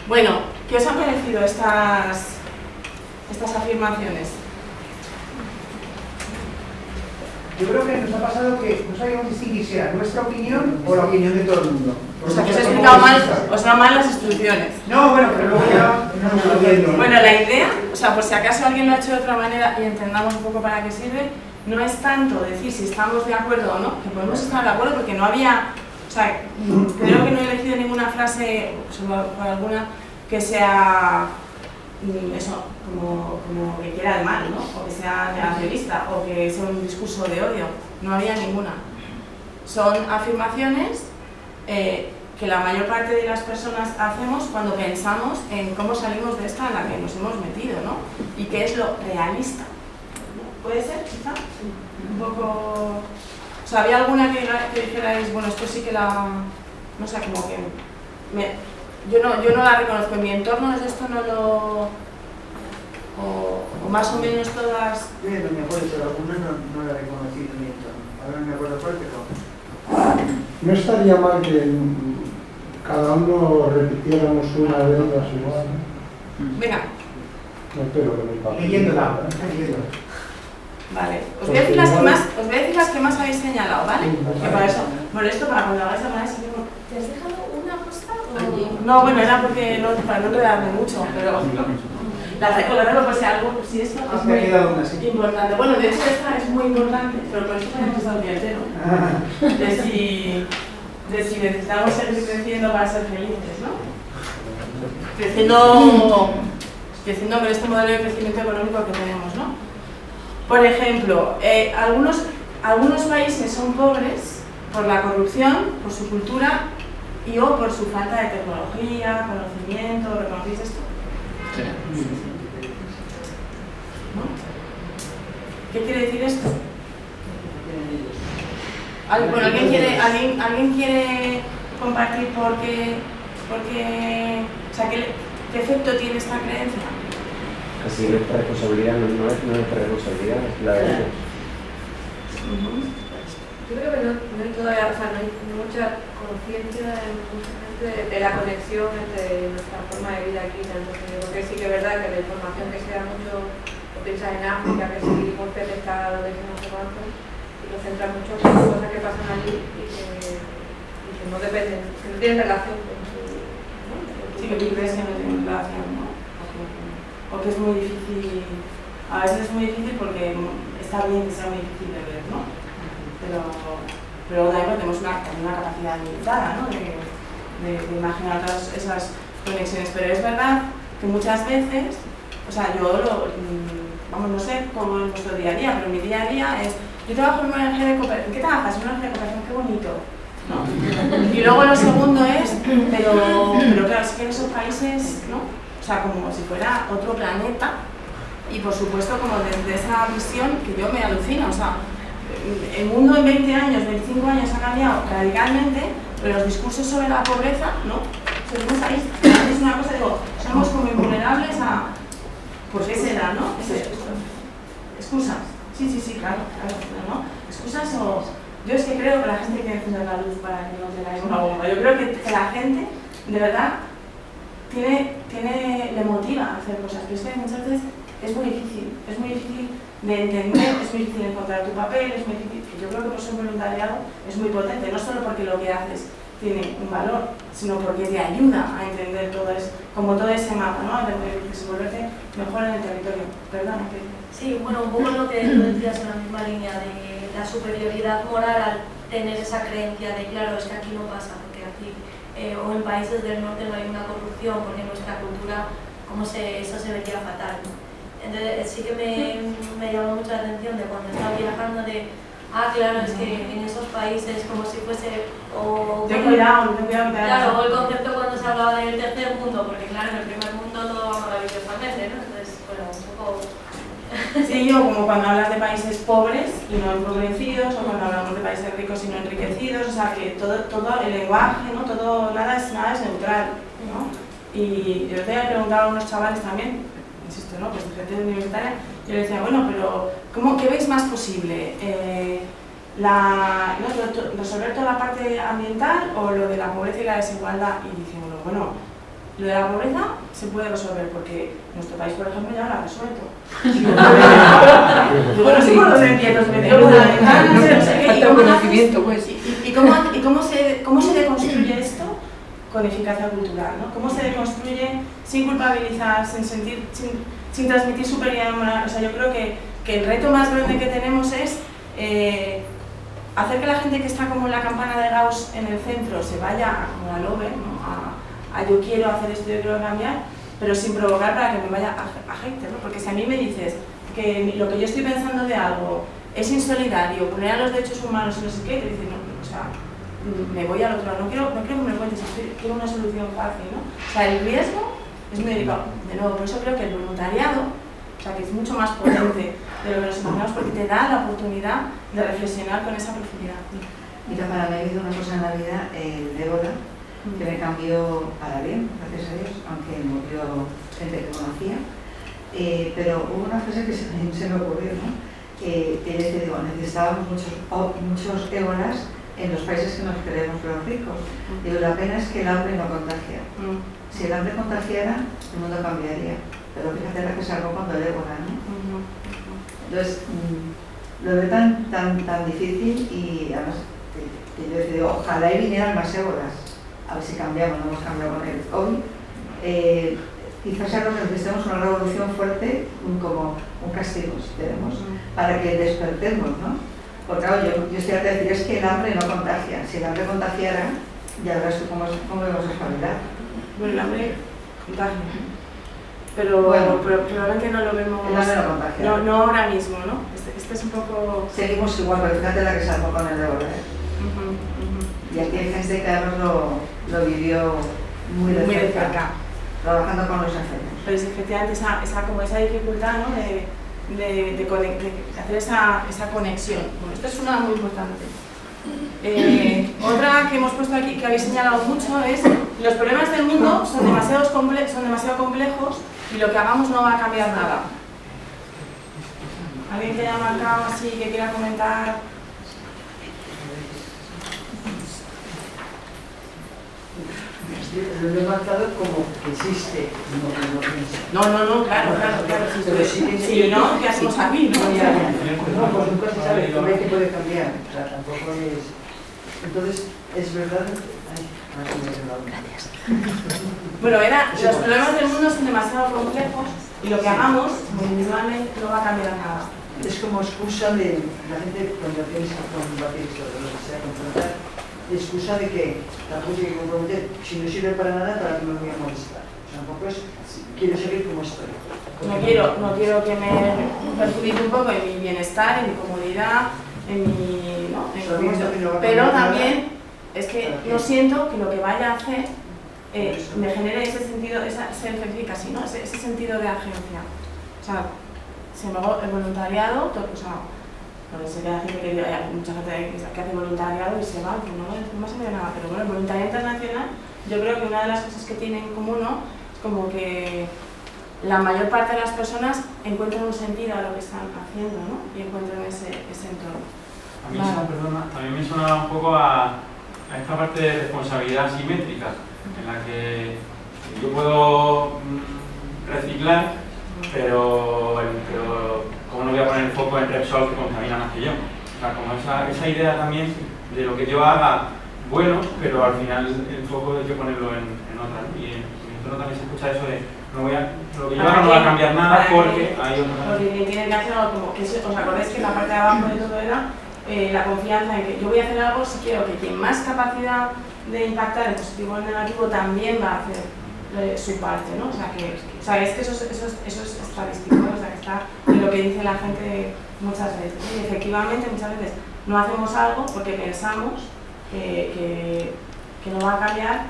Bueno, ¿qué os han parecido estas afirmaciones? Yo creo que nos ha pasado que no sabíamos distinguir si era nuestra opinión o la opinión de todo el mundo. O sea, que os he explicado mal, os van mal las instrucciones. No, bueno, pero luego ya no lo entiendo. Bueno, la idea, o sea, por si acaso alguien lo ha hecho de otra manera y entendamos un poco para qué sirve, no es tanto decir si estamos de acuerdo o no, que podemos estar de acuerdo porque no había, o sea, creo que no he elegido ninguna frase, solo por alguna, que sea eso, como que quiera el mal, ¿no? O que sea negacionista, o que sea un discurso de odio. No había ninguna. Son afirmaciones que la mayor parte de las personas hacemos cuando pensamos en cómo salimos de esta en la que nos hemos metido, ¿no? Y qué es lo realista. ¿Puede ser, quizá? Un poco... O sea, ¿había alguna que dijerais, bueno, esto sí que la... no sé, como que... Yo no la reconozco, en mi entorno es esto, no lo... O más o menos todas... Yo no me acuerdo, pero algunas no la he reconocido en mi entorno. Ahora no me acuerdo cuál, pero... No estaría mal que cada uno repitiéramos una de ellas igual, ¿no? Venga. No espero que me pase. Leyéndola. Vale, os voy a decir las que más habéis señalado, ¿vale? Que para eso, por esto, para cuando hagáis la manera, ¿te has dejado una cosa? No, bueno, era porque para no enredarme mucho, pero la tengo por si algo, si esto es muy importante. Bueno, de hecho esta es muy importante, pero por eso tenemos estado el día entero. De si necesitamos seguir creciendo para ser felices, ¿no? Creciendo con este modelo de crecimiento económico que tenemos, ¿no? Por ejemplo, algunos países son pobres por la corrupción, por su cultura y o por su falta de tecnología, conocimiento. ¿Reconocéis esto? Sí. ¿No? ¿Qué quiere decir esto? Bueno, ¿alguien quiere compartir por qué, o sea, qué efecto tiene esta creencia? Así nuestra responsabilidad no es nuestra responsabilidad, es la de ellos. Yo creo que no hay todavía, o sea, no hay mucha conciencia en mucha gente de la conexión entre nuestra forma de vida aquí en el mundo. Porque sí que es verdad que la información que se da mucho, lo piensas en África, que si golpe de estado, de que no sé cuánto, y lo centra mucho en las cosas que pasan allí y que no dependen, que no tienen relación con su... ¿no? Sí, que tú crees que no tienen relación, ¿no? Porque es muy difícil, a veces es muy difícil porque está bien que sea muy difícil de ver, ¿no? Pero también tenemos una capacidad limitada, ¿no? de imaginar todas esas conexiones, pero es verdad que muchas veces, o sea, yo no sé cómo es nuestro día a día, pero mi día a día es, yo trabajo en una ONG de cooperación, ¿en qué trabajas? En una ONG de cooperación, qué bonito, ¿no? Y luego lo segundo es, pero claro, es que en esos países, ¿no? O sea, como si fuera otro planeta, y por supuesto como desde esa visión que yo me alucino, o sea, el mundo en 20 años, 25 años ha cambiado radicalmente, pero los discursos sobre la pobreza, ¿no? Seguimos ahí. Es una cosa, digo, somos como invulnerables a... ¿Por qué será, no? Excusas. Sí, claro, ¿no? Excusas o... Yo es que creo que la gente quiere encender la luz para que no tengáis una bomba. Yo creo que la gente, de verdad, le motiva a hacer cosas, pero es que muchas veces es muy difícil de entender, es muy difícil encontrar tu papel, es muy difícil, yo creo que por ser voluntariado es muy potente, no solo porque lo que haces tiene un valor, sino porque te ayuda a entender todo ese mapa, ¿no? A desenvolverte mejor en el territorio. Perdona, ¿qué dices? Sí, bueno, un poco lo que tú decías en la misma línea de la superioridad moral al tener esa creencia de, claro, es que aquí no pasa, porque aquí, o en países del norte no hay una corrupción, porque en nuestra cultura, eso se vería fatal, ¿no? Entonces sí que me llamó mucho la atención de cuando estaba viajando claro, es que en esos países como si fuese... Ten cuidado. Claro, o el concepto cuando se hablaba del tercer mundo, porque claro, en el primer mundo todo va maravillosamente, ¿no? Entonces, bueno, un poco... Sí, yo como cuando hablas de países pobres y no empobrecidos, o cuando hablamos de países ricos y no enriquecidos, o sea que todo el lenguaje, ¿no? Nada es neutral, ¿no? Y yo te había preguntado a unos chavales también, insisto, ¿no? Pues de gente universitaria, yo les decía, bueno, pero ¿qué veis más posible? ¿Resolver toda la parte ambiental o lo de la pobreza y la desigualdad? Y dicen, bueno, lo de la pobreza se puede resolver porque nuestro país, por ejemplo, ya lo ha resuelto. Bueno, sí, por los entierros, ¿y cómo se deconstruye esto? Con eficacia cultural, ¿no? ¿Cómo se deconstruye sin culpabilizar, sin transmitir superioridad moral? O sea, yo creo que el reto más grande que tenemos es hacer que la gente que está como en la campana de Gauss en el centro se vaya como al over, ¿no? a yo quiero hacer esto, yo quiero cambiar, pero sin provocar para que me vaya a hater, ¿no? Porque si a mí me dices que lo que yo estoy pensando de algo es insolidario, poner a los derechos humanos y no sé qué, te dicen, no, o sea, me voy al otro lado, no quiero que me lo cuentes, quiero una solución fácil, ¿no? O sea, el riesgo es muy delicado. De nuevo, por eso creo que el voluntariado, o sea, que es mucho más potente de lo que nos imaginamos, porque te da la oportunidad de reflexionar con esa profundidad. Mira, para mí ha habido una cosa en la vida, el ébola, que me cambió para bien, gracias a Dios, aunque murió gente que conocía. Pero hubo una frase que se me ocurrió, ¿no? Que digo, necesitábamos muchos ébolas en los países que nos creemos los ricos. Digo, la pena es que el hambre no contagia. Si el hambre contagiara, el mundo cambiaría. Pero fíjate la que salgo cuando el ébola, ¿no? Entonces, lo veo tan difícil y además, que yo digo, ojalá y vinieran más ébolas. A ver si cambiamos, no hemos cambiado con el COVID. Quizás ahora necesitamos una revolución fuerte, como un castigo, si queremos, para que despertemos, ¿no? Porque claro, yo estoy harta de decir, es que el hambre no contagia. Si el hambre contagiara, ya verás tú cómo vamos a espabilar. Bueno, el hambre contagia. Pero bueno, probablemente no lo vemos. El hambre no contagia. No ahora mismo, ¿no? Este es un poco... Seguimos igual, pero fíjate la que salgo con el ébola. Y aquí hay gente que además lo vivió muy de cerca, trabajando con los enfermos. Pero es efectivamente esa dificultad, ¿no? de hacer esa conexión. Bueno, esto es una muy importante. Otra que hemos puesto aquí, que habéis señalado mucho, es los problemas del mundo son demasiado complejos y lo que hagamos no va a cambiar nada. ¿Alguien que haya marcado así, que quiera comentar? Lo he marcado como que existe, no piensa. No, claro. Pero sí, si no, ¿qué hacemos aquí? No, pues nunca se sabe, no hay que puede cambiar, o sea, tampoco es... Entonces, es verdad... Ay, ahora me he quedado. Gracias. Bueno, los problemas del mundo son demasiado complejos y lo que hagamos individualmente no va a cambiar nada. Es como excusa de la gente cuando tienes que combatir esto, de lo que sea, confrontar, excusa de que tampoco hay que comprometer, si no sirve para nada, ¿para que me voy a molestar? O sea, tampoco es, quiero seguir como estoy. No quiero que me perjudique un poco en mi bienestar, en mi comodidad, en mi... ¿no? Pero también es que no siento que lo que vaya a hacer me genere ese sentido, ese sentido de agencia. O sea, el voluntariado, o sea, no sé, hay mucha gente que hace voluntariado y se va, que no me sirve de nada, pero bueno, el voluntariado internacional, yo creo que una de las cosas que tiene en común, ¿no?, es como que la mayor parte de las personas encuentran un sentido a lo que están haciendo, ¿no?, y encuentran ese entorno. A mí, también me suena un poco a esta parte de responsabilidad asimétrica, en la que yo puedo reciclar, pero ¿cómo no voy a poner el foco en Repsol que contamina más que yo? O sea, como esa idea también de lo que yo haga bueno, pero al final el foco hay que ponerlo en otra. Y en mi entorno también se escucha eso de lo que yo haga no va a cambiar nada porque hay otra. Porque tienen que hacer algo como que os acordáis que en la parte de abajo de todo era la confianza en que yo voy a hacer algo si quiero que quien más capacidad de impactar en positivo o en negativo también va a hacer su parte, ¿no? O sea, es que eso es estadístico, ¿no? O sea, que está en lo que dice la gente muchas veces. Y efectivamente, muchas veces no hacemos algo porque pensamos que no va a cambiar,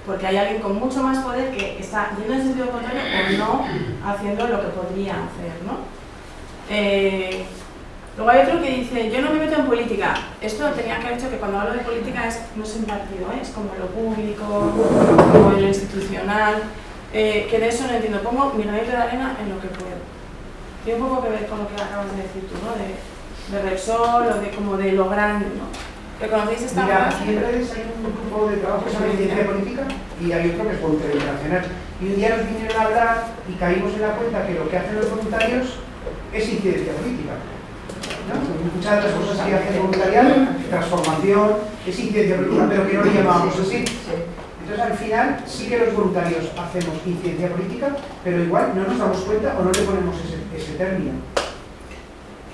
porque hay alguien con mucho más poder que está yendo en sentido contrario o no haciendo lo que podría hacer, ¿no? Luego hay otro que dice, yo no me meto en política. Esto tenía que haber dicho que cuando hablo de política no es un partido, es como lo público, como lo institucional, que de eso no entiendo. Pongo mi granito de arena en lo que puedo. Tiene un poco que ver con lo que acabas de decir tú, ¿no? De Repsol o de como de lo grande, ¿no? ¿Reconocéis esta Mira, frase? aquí en redes hay un grupo de trabajo que se llama Ciencia Política y hay otro que es Voluntariado Internacional. Y un día nos vinieron a hablar y caímos en la cuenta que lo que hacen los voluntarios es incidencia política. ¿No? Muchas de las cosas que hace el voluntariado, transformación, es incidencia política, pero que no lo llamamos así. Entonces, al final, sí que los voluntarios hacemos incidencia política, pero igual no nos damos cuenta o no le ponemos ese término.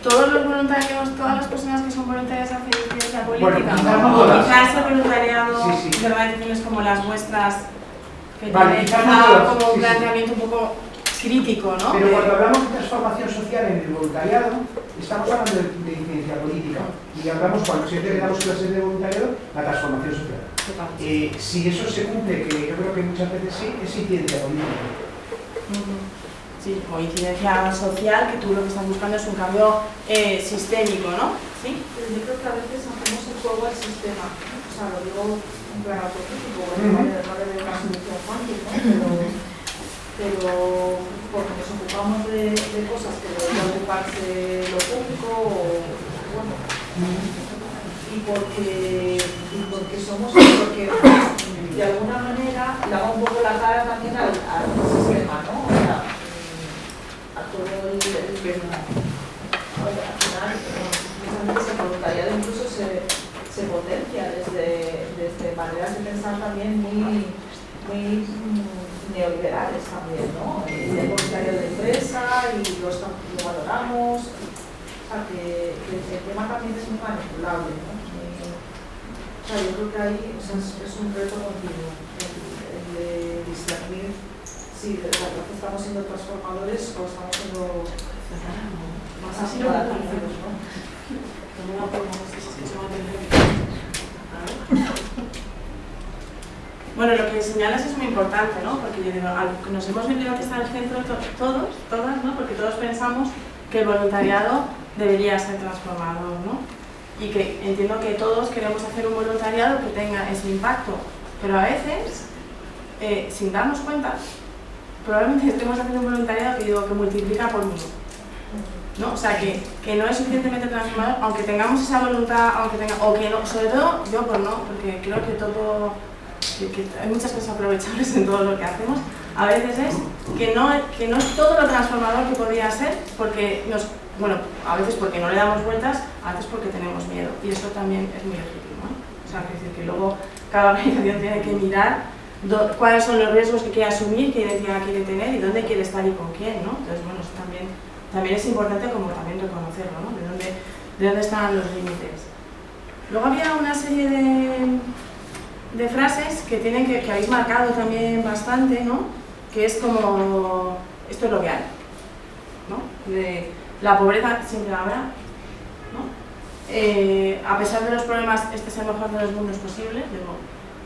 ¿Todos los voluntarios, todas las personas que son voluntarias hacen incidencia política? Bueno, quizás no todas. Quizás el voluntariado Sí. de organizaciones como las vuestras, que Vale, tienen quizás no todas. como un Sí. planteamiento un poco crítico, ¿no? Pero cuando hablamos de transformación social en el voluntariado, estamos hablando de incidencia política. Y hablamos, cuando siempre damos clases de voluntariado, la transformación social. Si eso se cumple, que yo creo que muchas veces sí, es incidencia política. Sí, o incidencia social, que tú lo que estás buscando es un cambio sistémico, ¿no? ¿Sí? Pero yo creo que a veces hacemos el juego al sistema. O sea, lo digo en plan autocrítico, no le veo una solución fácil, ¿no? Pero porque nos ocupamos de cosas que debería ocuparse lo público, bueno, y porque de alguna manera le hago un poco la cara también al sistema, ¿no? O sea, a todo al final, muchas veces el voluntariado incluso se potencia desde maneras de pensar también muy neoliberales también, ¿no? El voluntariado de empresa y lo valoramos, o sea, que el tema también es muy manipulable, ¿no? O sea, yo creo que ahí es un reto continuo, el de discernir si de verdad estamos siendo transformadores o estamos siendo más acumulativos, ¿no? Bueno, lo que señalas es muy importante, ¿no? Porque yo digo, nos hemos venido que está en el centro todas, ¿no? Porque todos pensamos que el voluntariado debería ser transformador, ¿no? y que entiendo que todos queremos hacer un voluntariado que tenga ese impacto, pero a veces, sin darnos cuenta, probablemente estemos haciendo un voluntariado que digo que multiplica por 1, ¿no? O sea, que no es suficientemente transformador, aunque tengamos esa voluntad, o que no, sobre todo yo por no, porque creo que todo, que hay muchas cosas aprovechables en todo lo que hacemos. A veces es que no es todo lo transformador que podría ser, porque a veces porque no le damos vueltas, a veces porque tenemos miedo, y eso también es muy legítimo, ¿eh? O sea, que decir que luego cada organización tiene que mirar cuáles son los riesgos que quiere asumir, qué identidad quiere tener y dónde quiere estar y con quién, ¿no? Entonces, bueno, eso también es importante como también reconocerlo, ¿no? De dónde están los límites. Luego había una serie de frases que habéis marcado también bastante, ¿no? Que es como, esto es lo que hay, ¿no? La pobreza siempre habrá, ¿no? A pesar de los problemas, este es el mejor de los mundos posibles.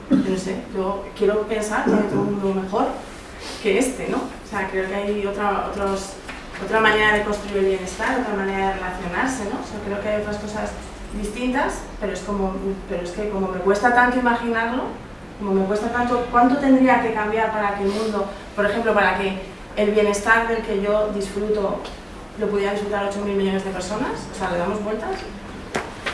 Yo no sé, yo quiero pensar que hay un mundo mejor que este, ¿no? O sea, creo que hay otra manera de construir el bienestar, otra manera de relacionarse, ¿no? O sea, creo que hay otras cosas distintas, pero es que como me cuesta tanto imaginarlo, como me cuesta tanto, ¿cuánto tendría que cambiar para que el mundo, por ejemplo, para que el bienestar del que yo disfruto lo pudieran disfrutar 8.000 millones de personas? O sea, ¿le damos vueltas?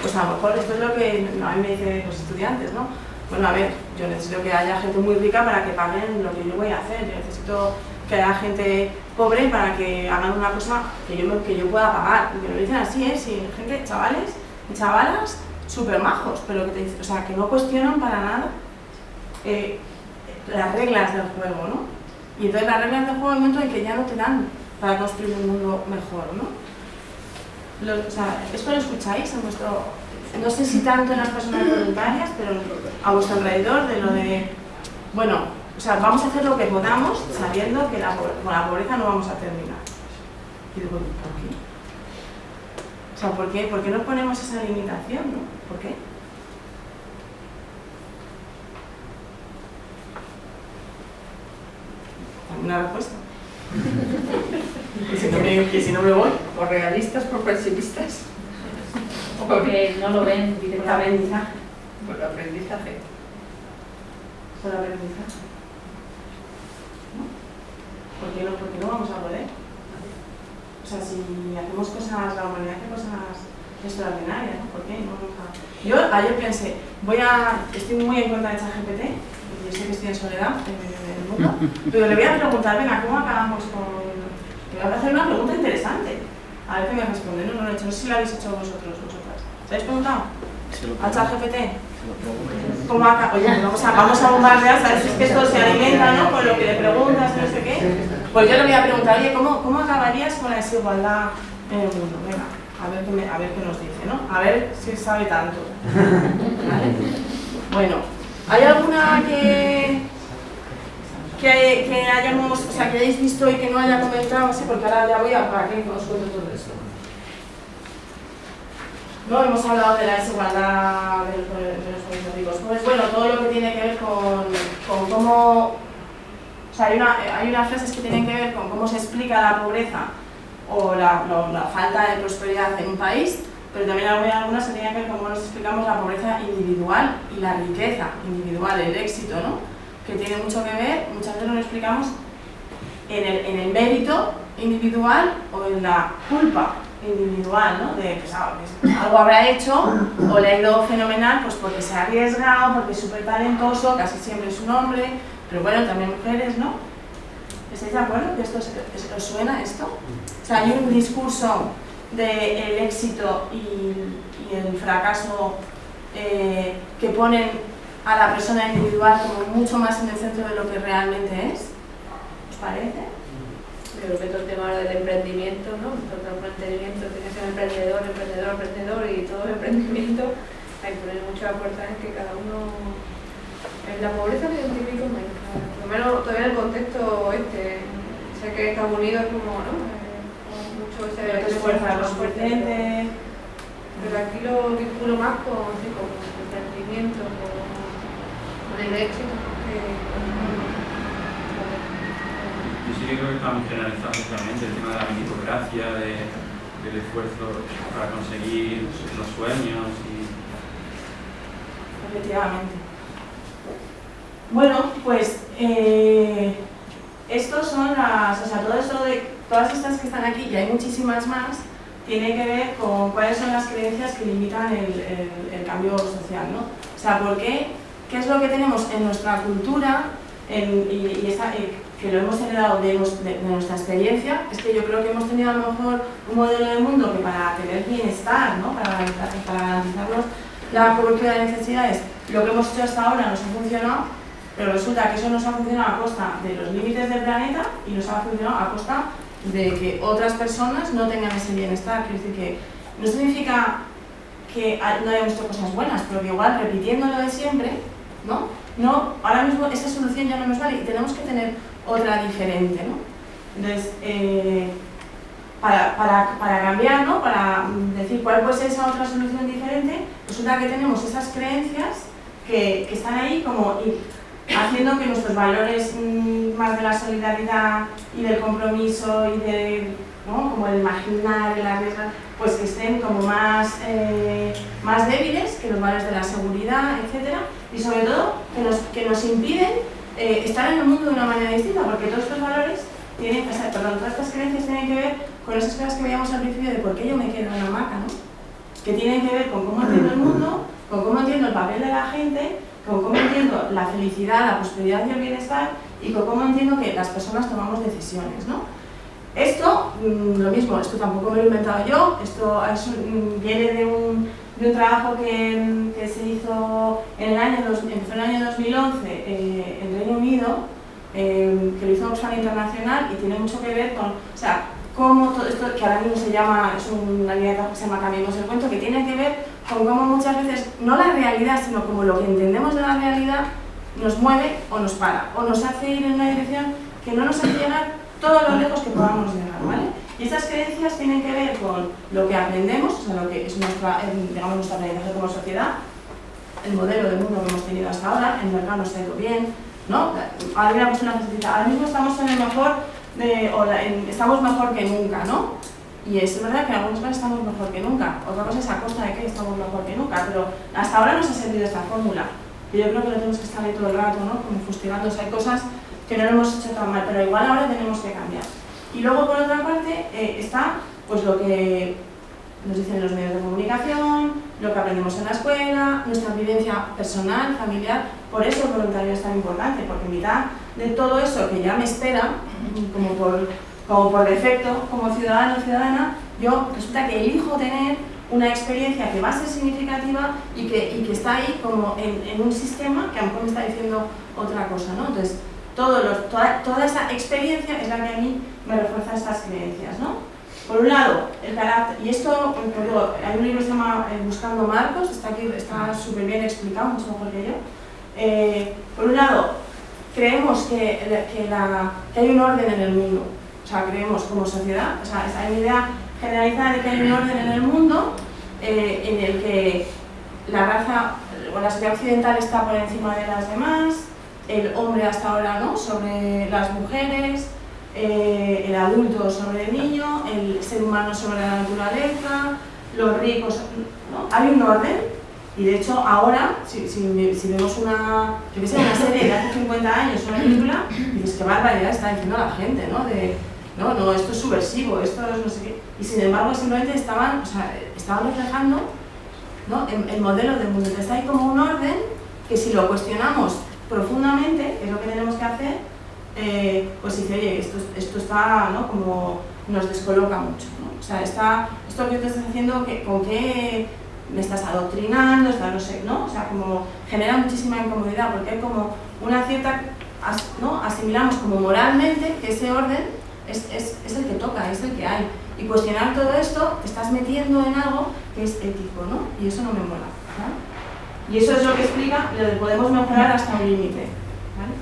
Pues a lo mejor esto es lo que a mí me dicen los estudiantes, ¿no? Bueno, a ver, yo necesito que haya gente muy rica para que paguen lo que yo voy a hacer. Yo necesito que haya gente pobre para que hagan una cosa que yo pueda pagar. Y me lo dicen así, ¿eh? Sí, gente, chavales y chavalas súper majos, pero que o sea, que no cuestionan para nada las reglas del juego, ¿no? Y entonces las reglas del juego hay un momento en que ya no te dan para construir un mundo mejor, ¿no? O sea, esto lo escucháis en vuestro, no sé si tanto en las personas voluntarias, pero a vuestro alrededor, de lo de, bueno, o sea, vamos a hacer lo que podamos sabiendo que con la pobreza no vamos a terminar. Y digo, ¿por qué? O sea, ¿por qué? ¿Por qué no ponemos esa limitación, no? ¿Por qué? ¿Alguna respuesta? Que si no me voy. ¿Por realistas, por pesimistas? ¿O porque no lo ven directamente? Por el aprendizaje. Por el aprendizaje. ¿No? ¿Por qué no vamos a poder? O sea, si hacemos cosas, la humanidad hace cosas extraordinarias, ¿no? ¿Por qué no vamos a...? Yo ayer pensé, estoy muy en contra de ChatGPT, yo sé que estoy en soledad en el mundo, pero le voy a preguntar, venga, ¿cómo acabamos con...? Le voy a hacer una pregunta interesante, a ver qué me responde. No lo he hecho, no sé si lo habéis hecho vosotras. ¿Os habéis preguntado? ¿A ChatGPT? ¿Cómo acá? Oye, vamos a bombardear, ¿sabes? Es que esto se alimenta, ¿no? Con lo que le preguntas, no sé qué. Pues yo le voy a preguntar, oye, ¿cómo acabarías con la desigualdad en el mundo? Venga, a ver qué nos dice, ¿no? A ver si sabe tanto. ¿Vale? Bueno, ¿hay alguna que hayamos, o sea, que hayáis visto y que no haya comentado? Sí, porque ahora ya voy a para que os cuente todo esto. No hemos hablado de la desigualdad de los países ricos. Pues bueno, todo lo que tiene que ver con cómo... O sea, hay unas frases que tienen que ver con cómo se explica la pobreza o la falta de prosperidad en un país, pero también hay algunas que tienen que ver con cómo nos explicamos la pobreza individual y la riqueza individual, el éxito, ¿no? Que tiene mucho que ver, muchas veces nos lo explicamos en el mérito individual o en la culpa individual, ¿no? De que algo habrá hecho o le ha ido fenomenal pues porque se ha arriesgado, porque es súper talentoso, casi siempre es un hombre, pero bueno, también mujeres, ¿no? ¿Estáis de acuerdo que os suena esto? O sea, hay un discurso del éxito y el fracaso que ponen a la persona individual como mucho más en el centro de lo que realmente es. ¿Os parece? Yo creo que todo el tema del emprendimiento, ¿no? Todo el emprendimiento tiene que ser emprendedor y todo el emprendimiento hay que poner mucho la puerta en que cada uno... En la pobreza me identifico más. Por lo menos todavía en el contexto sé que Estados Unidos es como, ¿no? Mucho ese esfuerzo de los potentes, pero aquí lo vinculo más con el emprendimiento, con el éxito. Yo sí que creo que estamos generalizando realmente el tema de la meritocracia, de del esfuerzo para conseguir los sueños y... Efectivamente. Bueno, pues estos son las, o sea, todo esto de todas estas que están aquí, y hay muchísimas más, tiene que ver con cuáles son las creencias que limitan el cambio social, ¿no? O sea, ¿por qué? ¿Qué es lo que tenemos en nuestra cultura que lo hemos heredado de nuestra experiencia? Es que yo creo que hemos tenido a lo mejor un modelo de mundo que para tener bienestar, ¿no? Para garantizarnos la cobertura de necesidades, lo que hemos hecho hasta ahora nos ha funcionado, pero resulta que eso nos ha funcionado a costa de los límites del planeta y nos ha funcionado a costa de que otras personas no tengan ese bienestar. Quiero decir que no significa que no hayamos hecho cosas buenas, pero que igual repitiendo lo de siempre, ¿no? Ahora mismo esa solución ya no nos vale y tenemos que tener otra diferente, ¿no? Entonces, para cambiar, ¿no? Para decir cuál puede ser esa otra solución diferente, resulta que tenemos esas creencias que están ahí como haciendo que nuestros valores más de la solidaridad y del compromiso y de, ¿no? Como el imaginar, el arriesgar, pues que estén como más débiles que los valores de la seguridad, etc. Y sobre todo que nos impiden estar en el mundo de una manera distinta, porque todos estos valores tienen, todas estas creencias tienen que ver con esas cosas que veíamos al principio de por qué yo me quedo en la hamaca, ¿no? Que tienen que ver con cómo entiendo el mundo, con cómo entiendo el papel de la gente, con cómo entiendo la felicidad, la prosperidad y el bienestar, y con cómo entiendo que las personas tomamos decisiones, ¿no? Esto, lo mismo, esto tampoco me lo he inventado yo, esto viene de un trabajo que se hizo empezó en el año 2011 en Reino Unido, que lo hizo Oxfam Internacional, y tiene mucho que ver con, o sea, cómo todo esto, que ahora mismo se llama, es una línea que se llama Cambiemos el Cuento, que tiene que ver con cómo muchas veces, no la realidad, sino como lo que entendemos de la realidad, nos mueve o nos para, o nos hace ir en una dirección que no nos hace llegar todo lo lejos que podamos llegar, ¿vale? Y estas creencias tienen que ver con lo que aprendemos, o sea, lo que es nuestra aprendizaje como sociedad, el modelo de mundo que hemos tenido hasta ahora, el mercado nos ha ido bien, ¿no? Ahora miramos una facilidad, ahora mismo estamos en el mejor, estamos mejor que nunca, ¿no? Y es verdad que en algunos casos estamos mejor que nunca, otra cosa es a costa de que estamos mejor que nunca, pero hasta ahora nos ha servido esta fórmula, y yo creo que no tenemos que estar ahí todo el rato, ¿no? Como fustigándose, hay cosas que no lo hemos hecho tan mal, pero igual ahora tenemos que cambiar. Y luego, por otra parte, está pues lo que nos dicen los medios de comunicación, lo que aprendemos en la escuela, nuestra vivencia personal, familiar. Por eso el voluntariado es tan importante, porque en mitad de todo eso que ya me espera, como por defecto, como ciudadano o ciudadana, yo resulta que elijo tener una experiencia que va a ser significativa y que está ahí como en un sistema que a lo mejor me está diciendo otra cosa, ¿no? Entonces, toda esa experiencia es la que a mí me refuerza estas creencias, ¿no? Por un lado, el carácter, y esto, como digo, hay un libro que se llama Buscando Marcos, está aquí, está súper bien explicado, mucho mejor que yo. Por un lado, creemos que hay un orden en el mundo, o sea, creemos como sociedad, o sea, hay una idea generalizada de que hay un orden en el mundo en el que la raza o la sociedad occidental está por encima de las demás, el hombre hasta ahora, ¿no?, sobre las mujeres, el adulto sobre el niño, el ser humano sobre la naturaleza, los ricos, ¿no? Hay un orden, y de hecho ahora, si vemos una serie de hace 50 años, una película, dices qué barbaridad está diciendo la gente, ¿no? No, esto es subversivo, esto es no sé qué, y sin embargo simplemente estaban reflejando, ¿no?, el modelo del mundo. Entonces hay como un orden que si lo cuestionamos profundamente, que es lo que tenemos que hacer, pues dice, oye, esto está, ¿no?, como nos descoloca mucho, ¿no? O sea, esto que tú estás haciendo, ¿con qué me estás adoctrinando? No sé, ¿no? O sea, como genera muchísima incomodidad, porque hay como una cierta, ¿no?, asimilamos como moralmente que ese orden es el que toca, es el que hay. Y cuestionar todo esto, te estás metiendo en algo que es ético, ¿no? Y eso no me mola, ¿vale? Y eso es lo que explica lo de podemos mejorar hasta un límite, ¿vale?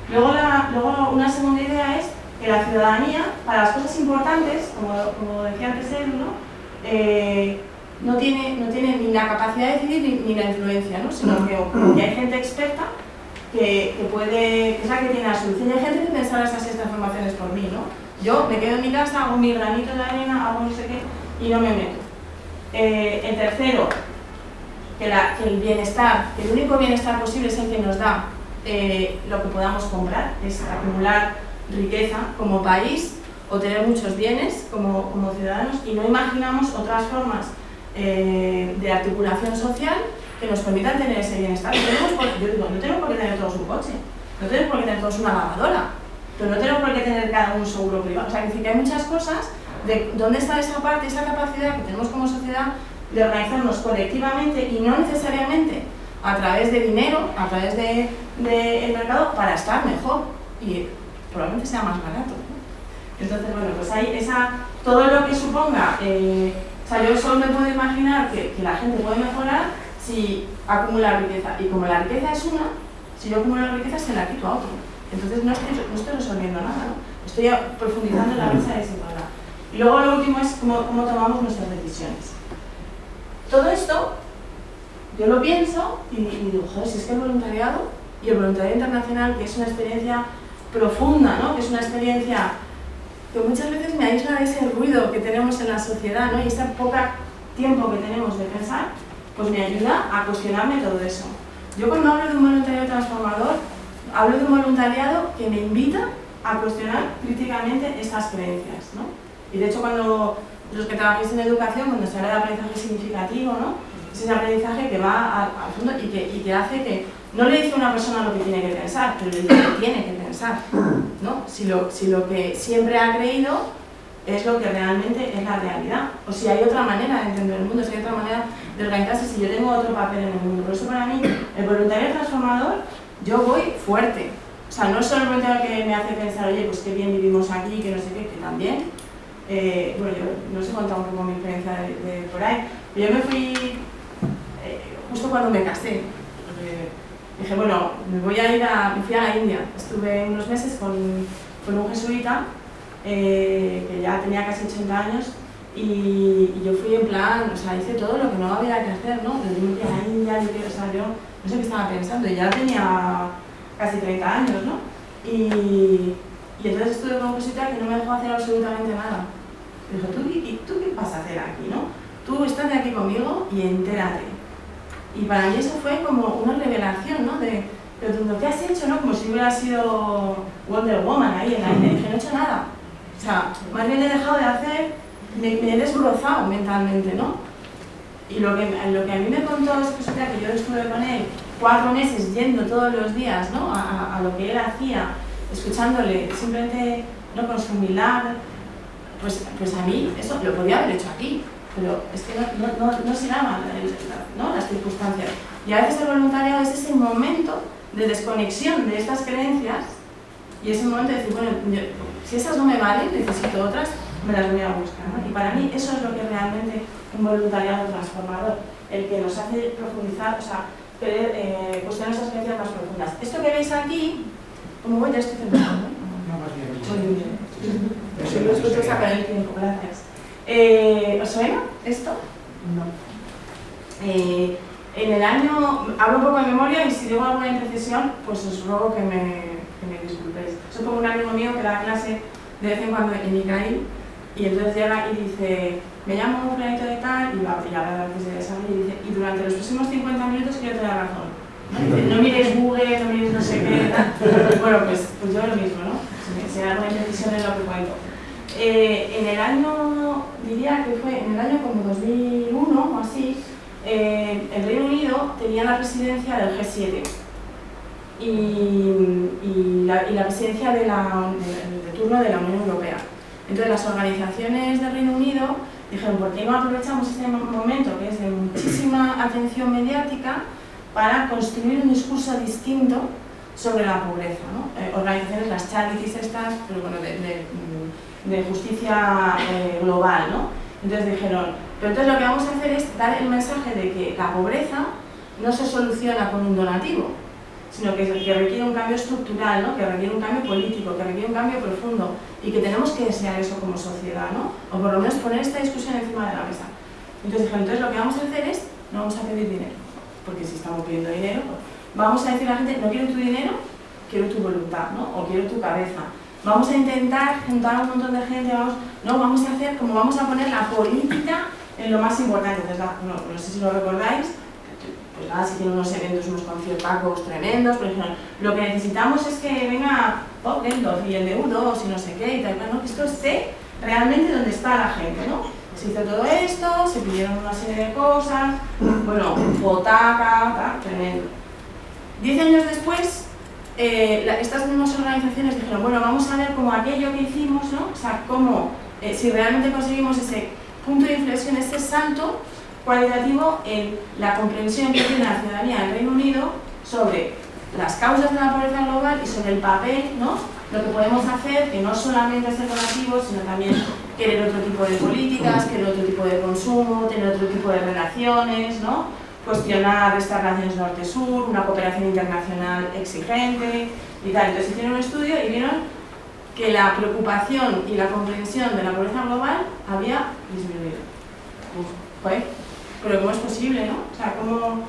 Luego una segunda idea es que la ciudadanía, para las cosas importantes, como decía antes él, ¿no? No tiene ni la capacidad de decidir ni la influencia, ¿no? Sino que hay gente experta que es la que tiene la solución. Y hay gente que pensará esas transformaciones por mí, ¿no? Yo me quedo en mi casa, hago mi granito de arena, hago no sé qué, y no me meto. El tercero, que el bienestar, que el único bienestar posible es el que nos da lo que podamos comprar, es acumular riqueza como país o tener muchos bienes como ciudadanos, y no imaginamos otras formas de articulación social que nos permitan tener ese bienestar. Yo digo, no tenemos por qué tener todos un coche, no tenemos por qué tener todos una lavadora, pero no tenemos por qué tener cada uno un seguro privado. O sea, que hay muchas cosas de dónde está esa parte, esa capacidad que tenemos como sociedad de organizarnos colectivamente y no necesariamente a través de dinero, a través del mercado, para estar mejor y probablemente sea más barato, ¿no? Entonces, bueno, pues hay todo lo que suponga, o sea, yo solo me puedo imaginar que la gente puede mejorar si acumula riqueza, y como la riqueza es una, si yo acumulo la riqueza se la quito a otro, entonces no estoy resolviendo nada, ¿no? Estoy profundizando en la brecha de desigualdad. Y luego lo último es cómo tomamos nuestras decisiones. Todo esto, yo lo pienso y digo, joder, si es que el voluntariado y el voluntariado internacional, que es una experiencia profunda, ¿no? Que es una experiencia que muchas veces me aísla de ese ruido que tenemos en la sociedad, ¿no? Y ese poco tiempo que tenemos de pensar, pues me ayuda a cuestionarme todo eso. Yo cuando hablo de un voluntariado transformador, hablo de un voluntariado que me invita a cuestionar críticamente estas creencias, ¿no? Y de hecho, cuando los que trabajáis en educación, cuando se habla de aprendizaje significativo, ¿no? Es ese aprendizaje que va al fondo y que hace que no le dice a una persona lo que tiene que pensar, pero le dice que tiene que pensar, ¿no? Si lo que siempre ha creído es lo que realmente es la realidad, o si hay otra manera de entender el mundo, si hay otra manera de organizarse, si yo tengo otro papel en el mundo. Por eso para mí, el voluntario transformador, yo voy fuerte. O sea, no es solo el voluntario que me hace pensar, oye, pues qué bien vivimos aquí, que no sé qué, que también. Bueno, yo no os he contado un poco mi experiencia de por ahí, pero yo me fui justo cuando me casé. Dije, bueno, me fui a la India. Estuve unos meses con un jesuita que ya tenía casi 80 años y yo fui en plan, o sea, hice todo lo que no había que hacer, ¿no? Yo me fui a la India, o sea, yo no sé qué estaba pensando, y ya tenía casi 30 años, ¿no? Y entonces estuve con un jesuita que no me dejó hacer absolutamente nada. Me dijo, ¿tú qué vas a hacer aquí, no? Tú estate aquí conmigo y entérate. Y para mí eso fue como una revelación, ¿no? Pero ¿qué has hecho, no? Como si hubiera sido Wonder Woman ahí en la India. Dije, no he hecho nada. O sea, más bien he dejado de hacer, me he desbrozado mentalmente, ¿no? Y lo que a mí me contó ese jesuita, que yo estuve con él 4 meses yendo todos los días, ¿no? A lo que él hacía, escuchándole, simplemente, ¿no? Con su humildad, pues a mí eso lo podía haber hecho aquí, pero es que no se daban, ¿no? Las circunstancias. Y a veces el voluntariado es ese momento de desconexión de estas creencias y ese momento de decir, bueno, si esas no me valen, necesito otras, me las voy a buscar, ¿no? Y para mí eso es lo que es realmente un voluntariado transformador, el que nos hace profundizar, o sea, querer cuestionar esas creencias más profundas. Esto que veis aquí, como voy, ya estoy centrando, ¿no? No, más bien. Si lo escucho, sacar el tiempo, gracias. ¿Os suena esto? No. En el año, hablo un poco de memoria y si digo alguna imprecisión, pues os ruego que me disculpéis. Soy como un amigo mío que da clase de vez en cuando en ICAI y entonces llega y dice, me llamo un planito de tal y habla de la crisis de desarrollo y dice, y durante los próximos 50 minutos quiero tener razón. ¿No? Dice, no miréis Google, no miréis no sé qué, tal. Bueno, pues yo lo mismo, ¿no? Si hay alguna imprecisión es lo que cuento. En el año, diría que fue en el año como 2001 o así, el Reino Unido tenía la presidencia del G7 y la presidencia de turno de la Unión Europea. Entonces las organizaciones del Reino Unido dijeron, ¿por qué no aprovechamos este momento que es de muchísima atención mediática para construir un discurso distinto sobre la pobreza, ¿no? Organizaciones, las charities estas, pero bueno, de justicia global, ¿no? Entonces dijeron, pero entonces lo que vamos a hacer es dar el mensaje de que la pobreza no se soluciona con un donativo, sino que requiere un cambio estructural, ¿no? Que requiere un cambio político, que requiere un cambio profundo y que tenemos que desear eso como sociedad, ¿no? O por lo menos poner esta discusión encima de la mesa. Entonces dijeron, entonces lo que vamos a hacer es, no vamos a pedir dinero, porque si estamos pidiendo dinero, vamos a decir a la gente, no quiero tu dinero, quiero tu voluntad, ¿no? O quiero tu cabeza. vamos a intentar juntar a un montón de gente, vamos a hacer como vamos a poner la política en lo más importante. Entonces, no sé si lo recordáis, pues nada, si tienen unos eventos, unos conciertacos tremendos, por ejemplo, lo que necesitamos es que venga Bob Geldof y el de U2 y no sé qué y tal, ¿no? Que esto esté realmente donde está la gente, ¿no? Se hizo todo esto, se pidieron una serie de cosas, bueno, fotaca, tremendo. 10 años después, estas mismas organizaciones dijeron, bueno, vamos a ver cómo aquello que hicimos, ¿no? O sea, cómo, si realmente conseguimos ese punto de inflexión, ese salto cualitativo en la comprensión que tiene la ciudadanía del Reino Unido sobre las causas de la pobreza global y sobre el papel, ¿no? Lo que podemos hacer, que no solamente es ser donativos, sino también querer otro tipo de políticas, querer otro tipo de consumo, tener otro tipo de relaciones, ¿no? Cuestionar estas relaciones norte-sur, una cooperación internacional exigente y tal. Entonces hicieron un estudio y vieron que la preocupación y la comprensión de la pobreza global había disminuido. Pero ¿cómo es posible, no? O sea, ¿cómo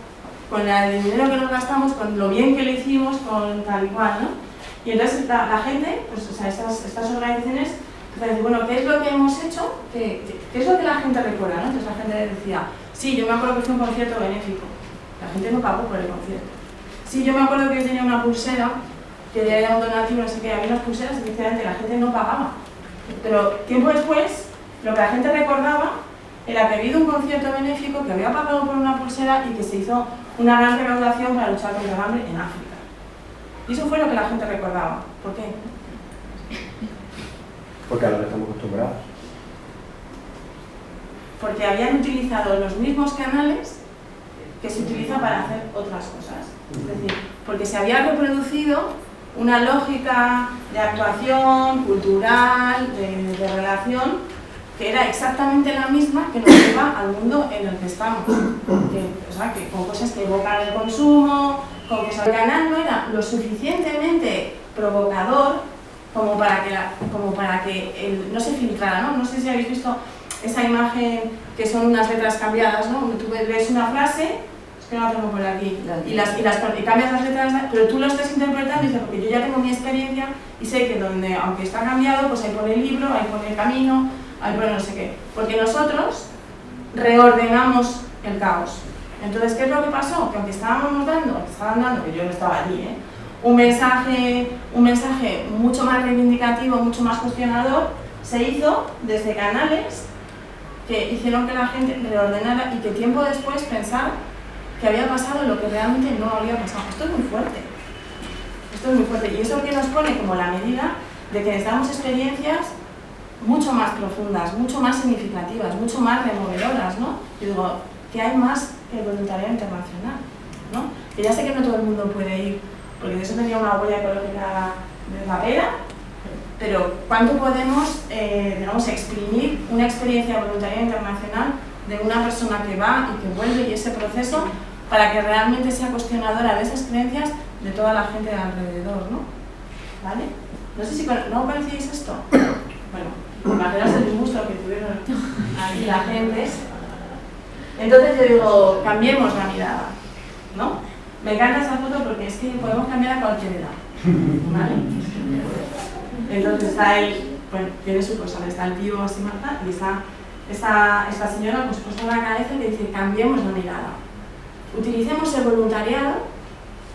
con el dinero que nos gastamos, con lo bien que lo hicimos, con tal y cual, ¿no? Y entonces la gente, pues, o sea, estas organizaciones, pues, bueno, ¿qué es lo que hemos hecho? ¿Qué es lo que la gente recuerda, no? Entonces la gente decía, sí, yo me acuerdo que fue un concierto benéfico. La gente no pagó por el concierto. Sí, yo me acuerdo que yo tenía una pulsera, que había un donativo, no sé qué, había unas pulseras y efectivamente la gente no pagaba. Pero tiempo después, lo que la gente recordaba era que había habido un concierto benéfico, que había pagado por una pulsera y que se hizo una gran recaudación para luchar contra el hambre en África. Y eso fue lo que la gente recordaba. ¿Por qué? Porque a lo que estamos acostumbrados. Porque habían utilizado los mismos canales que se utilizan para hacer otras cosas. Es decir, porque se había reproducido una lógica de actuación cultural, de relación, que era exactamente la misma que nos lleva al mundo en el que estamos. O sea, que con cosas que evocan el consumo, con cosas... El canal no era lo suficientemente provocador como para que no se filtrara, ¿no? No sé si habéis visto esa imagen que son unas letras cambiadas, ¿no? Donde tú ves una frase, es que no la tengo por aquí, y cambias las letras, pero tú lo estás interpretando y dices, porque yo ya tengo mi experiencia y sé que donde, aunque está cambiado, pues ahí pone el libro, ahí pone el camino, ahí pone no sé qué. Porque nosotros reordenamos el caos. Entonces, ¿qué es lo que pasó? Que aunque estaban dando, que yo no estaba allí, un mensaje mucho más reivindicativo, mucho más cuestionador, se hizo desde canales que hicieron que la gente reordenara y que tiempo después pensara que había pasado lo que realmente no había pasado. Esto es muy fuerte. Esto es muy fuerte. Y eso que nos pone como la medida de que necesitamos experiencias mucho más profundas, mucho más significativas, mucho más removedoras, ¿no? Yo digo, ¿qué hay más que el voluntariado internacional? ¿No? Que ya sé que no todo el mundo puede ir, porque de eso tenía una huella ecológica de la pera, pero ¿cuánto podemos, digamos, exprimir una experiencia voluntaria internacional de una persona que va y que vuelve y ese proceso para que realmente sea cuestionadora de esas creencias de toda la gente de alrededor, ¿no? ¿Vale? No sé si ¿no conocíais esto? Bueno, imaginaos el disgusto que tuvieron aquí la gente. Entonces yo digo, cambiemos la mirada, ¿no? Me encanta esa foto porque es que podemos cambiar a cualquier edad, ¿vale? Entonces está él, bueno, tiene su cosa, está el tío así Marta y está esta señora pues puesta en la cabeza que dice, cambiemos la mirada. Utilicemos el voluntariado,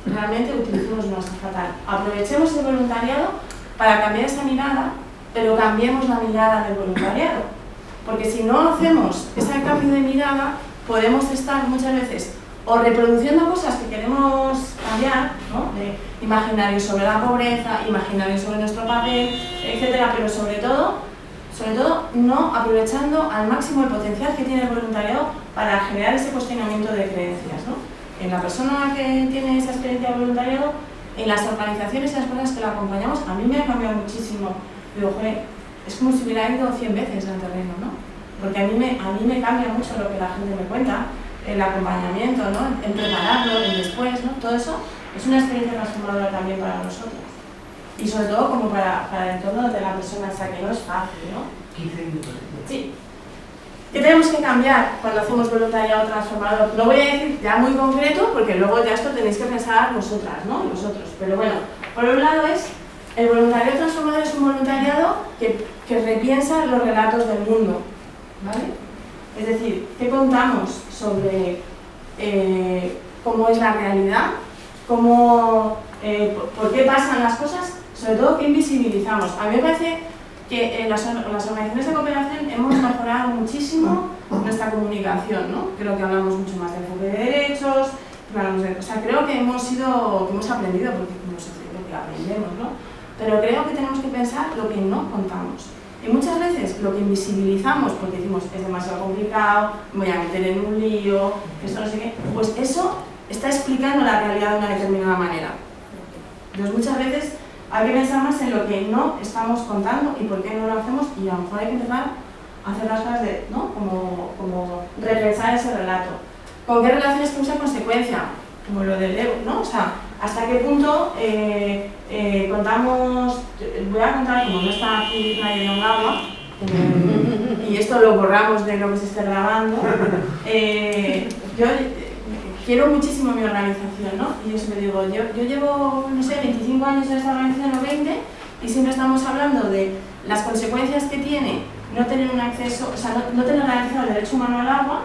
realmente utilicemos nuestra fatal. Aprovechemos el voluntariado para cambiar esa mirada, pero cambiemos la mirada del voluntariado. Porque si no hacemos ese cambio de mirada, podemos estar muchas veces o reproduciendo cosas que queremos cambiar, ¿no? De imaginarios sobre la pobreza, imaginarios sobre nuestro papel, etcétera, pero sobre todo no aprovechando al máximo el potencial que tiene el voluntariado para generar ese cuestionamiento de creencias, ¿no? En la persona que tiene esa experiencia de voluntariado, en las organizaciones y las personas que la acompañamos, a mí me ha cambiado muchísimo. Digo, joder, es como si hubiera ido 100 veces al terreno, ¿no? Porque a mí me cambia mucho lo que la gente me cuenta, el acompañamiento, ¿no? En prepararlo, en después, ¿no? Todo eso es una experiencia transformadora también para nosotros. Y sobre todo como para el entorno de la persona, o sea que no es fácil, ¿no? 15 minutos. Sí. ¿Qué tenemos que cambiar cuando hacemos voluntariado transformador? No voy a decir ya muy concreto, porque luego ya esto tenéis que pensar vosotras, ¿no? Vosotros. Pero bueno, por un lado es El voluntariado transformador es un voluntariado que repiensa los relatos del mundo, ¿vale? Es decir, ¿qué contamos sobre cómo es la realidad? ¿Por qué pasan las cosas? Sobre todo, ¿qué invisibilizamos? A mí me parece que en las organizaciones de cooperación hemos mejorado muchísimo nuestra comunicación, ¿no? Creo que hablamos mucho más de enfoque de derechos, o sea, creo que hemos aprendido, porque como sociedad lo que aprendemos, ¿no? Pero creo que tenemos que pensar lo que no contamos. Y muchas veces lo que invisibilizamos, porque decimos es demasiado complicado, me voy a meter en un lío, esto no sé qué, pues eso está explicando la realidad de una determinada manera. Entonces muchas veces hay que pensar más en lo que no estamos contando y por qué no lo hacemos, y a lo mejor hay que empezar a hacer las cosas ¿no? como repensar ese relato. ¿Con qué relaciones causa-consecuencia? Como lo del ego, ¿no? O sea, ¿hasta qué punto contamos? Voy a contar, como no está aquí nadie de un agua, y esto lo borramos de lo que se esté grabando. Yo quiero muchísimo mi organización, ¿no? Y yo siempre digo, yo llevo, no sé, 25 años en esta organización o 20, y siempre estamos hablando de las consecuencias que tiene no tener un acceso, o sea, no tener garantizado el derecho humano al agua.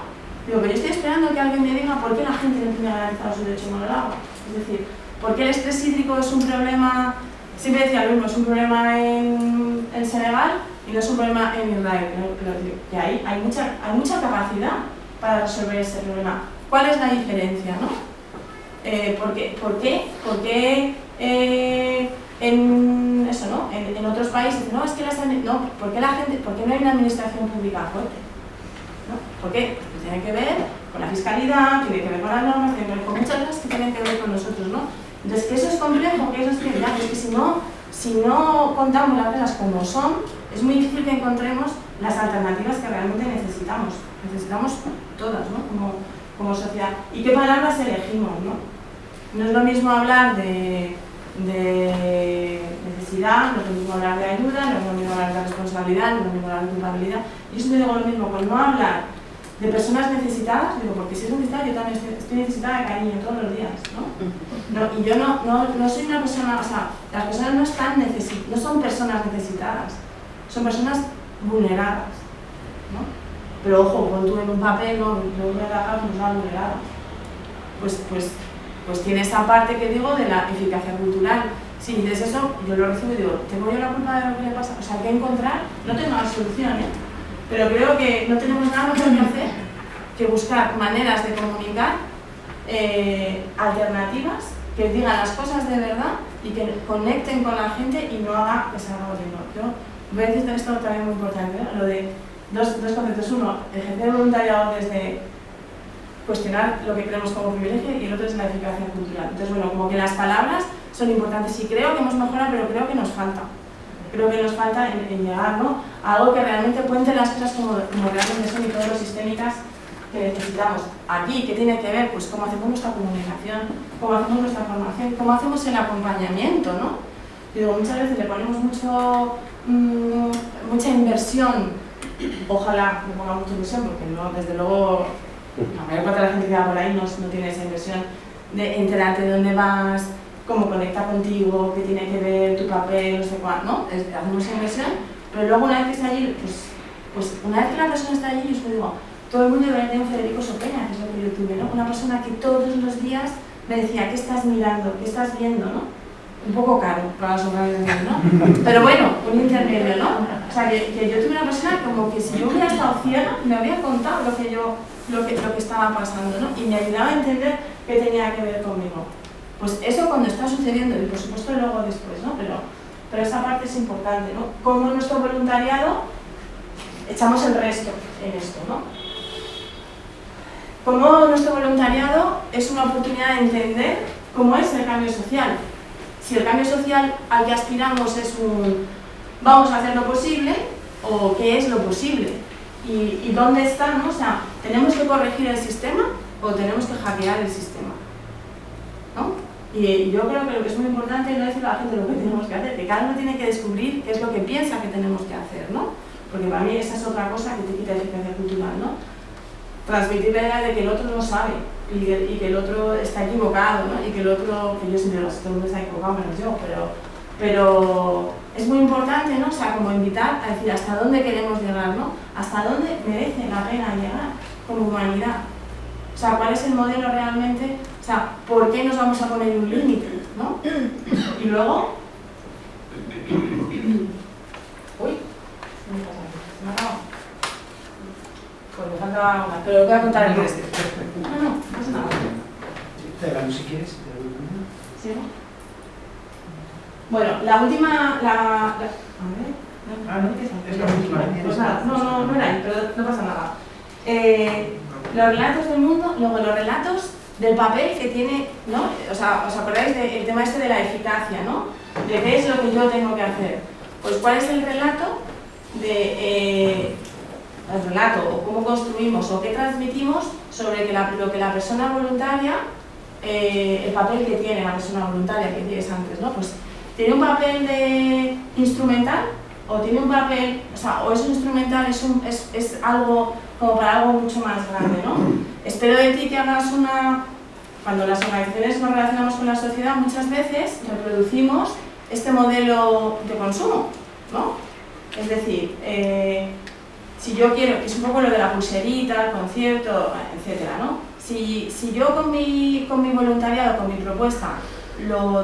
Digo, pero yo estoy esperando que alguien me diga por qué la gente no tiene garantizado su derecho humano al agua. Es decir, ¿por qué el estrés hídrico es un problema, siempre decía lo mismo, es un problema en Senegal y no es un problema en Israel? Que ahí hay mucha capacidad para resolver ese problema. ¿Cuál es la diferencia, no? ¿Por qué en otros países no es que ¿por qué no hay una administración pública fuerte? ¿No? ¿Por qué? Porque tiene que ver con la fiscalidad, tiene que ver con las normas, tiene que ver con muchas cosas que tienen que ver con nosotros, ¿no? Entonces, que eso es complejo, que eso es que si no contamos las cosas como son, es muy difícil que encontremos las alternativas que realmente necesitamos. Necesitamos todas, ¿no? Como sociedad. ¿Y qué palabras elegimos, no? No es lo mismo hablar de necesidad, no es lo mismo hablar de ayuda, no es lo mismo hablar de responsabilidad, no es lo mismo hablar de culpabilidad. Yo siempre digo lo mismo, con no hablar de personas necesitadas, digo, porque si es necesitada, yo también estoy necesitada de cariño todos los días, ¿no? Y yo no soy una persona, o sea, las personas no son personas necesitadas, son personas vulneradas, ¿no? Pero ojo, cuando tú en un papel no voy a trabajar con una vulnerada. Pues tiene esa parte que digo de la eficacia cultural. Si dices eso, yo lo recibo y digo, ¿tengo yo la culpa de lo que le pasa? O sea, hay que encontrar, no tengo la solución, pero creo que no tenemos nada más que hacer que buscar maneras de comunicar alternativas que digan las cosas de verdad y que conecten con la gente y no haga que se haga horrible. Yo voy a decir esto también muy importante, ¿no? Lo de dos conceptos. Uno, ejercer voluntariado desde cuestionar lo que creemos como privilegio, y el otro es la eficacia cultural. Entonces, bueno, como que las palabras son importantes y creo que hemos mejorado, pero creo que nos falta. Creo que nos falta en llegar, ¿no?, a algo que realmente cuente las cosas como realmente son y todas las sistémicas que necesitamos. Aquí, ¿qué tiene que ver? Pues cómo hacemos nuestra comunicación, cómo hacemos nuestra formación, cómo hacemos el acompañamiento, ¿no? Digo, muchas veces le ponemos mucha inversión, ojalá le ponga mucha inversión, porque no, desde luego, la mayor parte de la gente que va por ahí no tiene esa inversión de enterarte de dónde vas, cómo conecta contigo, qué tiene que ver tu papel, no sé cuál, ¿no? Hacemos esa inversión, pero luego una vez que está allí, pues una vez que la persona está allí, yo os digo, todo el mundo debería tener un Federico Sopeña, que es lo que yo tuve, ¿no? Una persona que todos los días me decía, ¿qué estás mirando? ¿Qué estás viendo? ¿No? Un poco caro para las organizaciones, ¿no? Pero bueno, un intermedio, ¿no? O sea, que yo tuve una persona como que si yo hubiera estado ciega, me habría contado lo que estaba pasando, ¿no? Y me ayudaba a entender qué tenía que ver conmigo. Pues eso cuando está sucediendo, y por supuesto luego después, ¿no? Pero esa parte es importante, ¿no? Como nuestro voluntariado echamos el resto en esto, ¿no? Como nuestro voluntariado es una oportunidad de entender cómo es el cambio social. Si el cambio social al que aspiramos es vamos a hacer lo posible, o qué es lo posible, y dónde estamos, o sea, ¿tenemos que corregir el sistema o tenemos que hackear el sistema? ¿No? Y yo creo que lo que es muy importante no es decirle a la gente lo que tenemos que hacer, que cada uno tiene que descubrir qué es lo que piensa que tenemos que hacer, ¿no? Porque para mí esa es otra cosa que te quita eficacia cultural, ¿no? Transmitir la idea de que el otro no sabe y que el otro está equivocado, ¿no? Y que el otro, que yo siempre lo sé, todo el mundo está equivocado menos yo, pero es muy importante, ¿no? O sea, como invitar a decir hasta dónde queremos llegar, ¿no? Hasta dónde merece la pena llegar como humanidad. O sea, ¿cuál es el modelo realmente? O sea, ¿por qué nos vamos a poner un límite, ¿no? Y luego... Uy, ¿qué me pasa aquí? ¿Se me ha acabado? Pues me falta una, pero voy a contar el resto. No pasa nada. Te hablamos si quieres. ¿Sí? Bueno, la última... a ver... Es la última. Pues nada, no era ahí, pero no pasa nada. Los relatos del mundo, luego los relatos del papel que tiene, ¿no? O sea, ¿os acordáis del tema este de la eficacia, ¿no? De qué es lo que yo tengo que hacer. Pues ¿cuál es el relato de... el relato, o cómo construimos, o qué transmitimos sobre lo que la persona voluntaria, el papel que tiene la persona voluntaria que tienes antes, ¿no? Pues tiene un papel de instrumental, o tiene un papel, o sea, o es un instrumental, es algo como para algo mucho más grande, ¿no? Espero de ti que hagas una... Cuando las organizaciones nos relacionamos con la sociedad, muchas veces reproducimos este modelo de consumo, ¿no? Es decir, si yo quiero, que es un poco lo de la pulserita, el concierto, etcétera, ¿no? Si yo con mi voluntariado, con mi propuesta, lo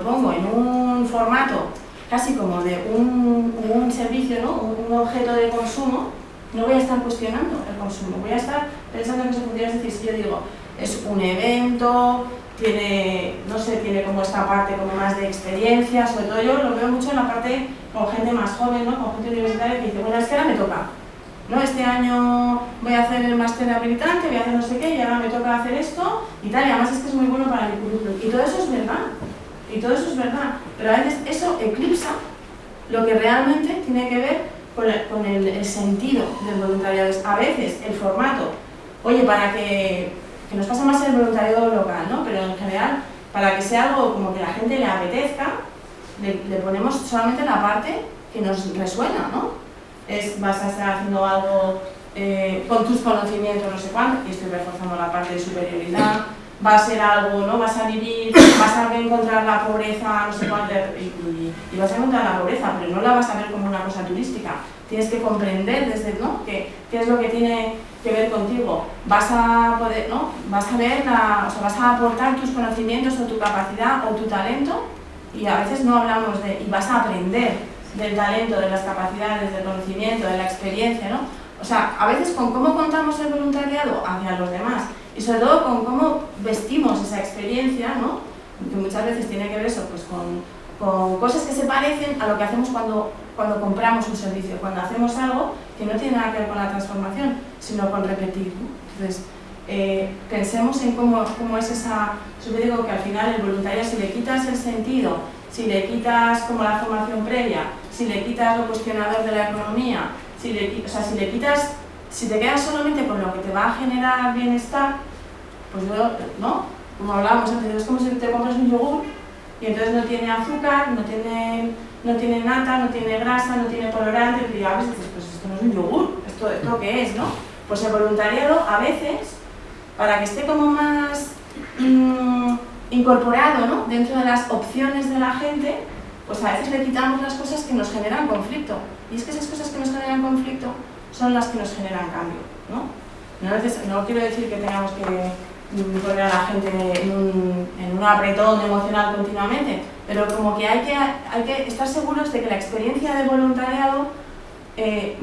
pongo en un formato casi como de un servicio, ¿no? Un objeto de consumo, no voy a estar cuestionando el consumo, voy a estar pensando en que se funciona. Es decir, si yo digo, es un evento, tiene, no sé, tiene como esta parte como más de experiencia, sobre todo yo lo veo mucho en la parte con gente más joven, ¿no? Con gente universitaria que dice, bueno, es que ahora me toca, ¿no? Este año voy a hacer el máster habilitante, voy a hacer no sé qué, y ahora me toca hacer esto y tal, y además es que es muy bueno para mi currículum. Y todo eso es verdad, pero a veces eso eclipsa lo que realmente tiene que ver con el sentido del voluntariado. A veces el formato, oye, para que nos pasa más el voluntariado local, ¿no? Pero en general, para que sea algo como que la gente le apetezca, le ponemos solamente la parte que nos resuena, ¿no? Vas a estar haciendo algo con tus conocimientos, no sé cuánto, y estoy reforzando la parte de superioridad, va a ser algo, ¿no? Vas a vivir, vas a encontrar la pobreza, no sé cuánto, y vas a encontrar la pobreza, pero no la vas a ver como una cosa turística. Tienes que comprender desde, ¿no? qué es lo que tiene que ver contigo. Vas a poder, ¿no? Vas a ver, o sea, vas a aportar tus conocimientos o tu capacidad o tu talento, y a veces no hablamos de, y vas a aprender del talento, de las capacidades, del conocimiento, de la experiencia, ¿no? O sea, a veces con cómo contamos el voluntariado hacia los demás, y sobre todo con cómo vestimos esa experiencia, ¿no? Que muchas veces tiene que ver eso, pues con cosas que se parecen a lo que hacemos cuando compramos un servicio, cuando hacemos algo que no tiene nada que ver con la transformación, sino con repetir, ¿no? Entonces, pensemos en cómo es esa... Yo te digo que al final el voluntariado, si le quitas el sentido, si le quitas como la formación previa, si le quitas lo cuestionador de la economía, si te quedas solamente con lo que te va a generar bienestar, pues ¿no? Como hablábamos antes, es como si te compras un yogur y entonces no tiene azúcar, no tiene nata, no tiene grasa, no tiene colorante, y a veces dices, pues esto no es un yogur, ¿esto qué es, no? Pues el voluntariado a veces, para que esté como más incorporado, ¿no? Dentro de las opciones de la gente, pues a veces le quitamos las cosas que nos generan conflicto. Y es que esas cosas que nos generan conflicto son las que nos generan cambio, ¿no? No quiero decir que tengamos que poner a la gente en un apretón emocional continuamente, pero como que hay que estar seguros de que la experiencia de voluntariado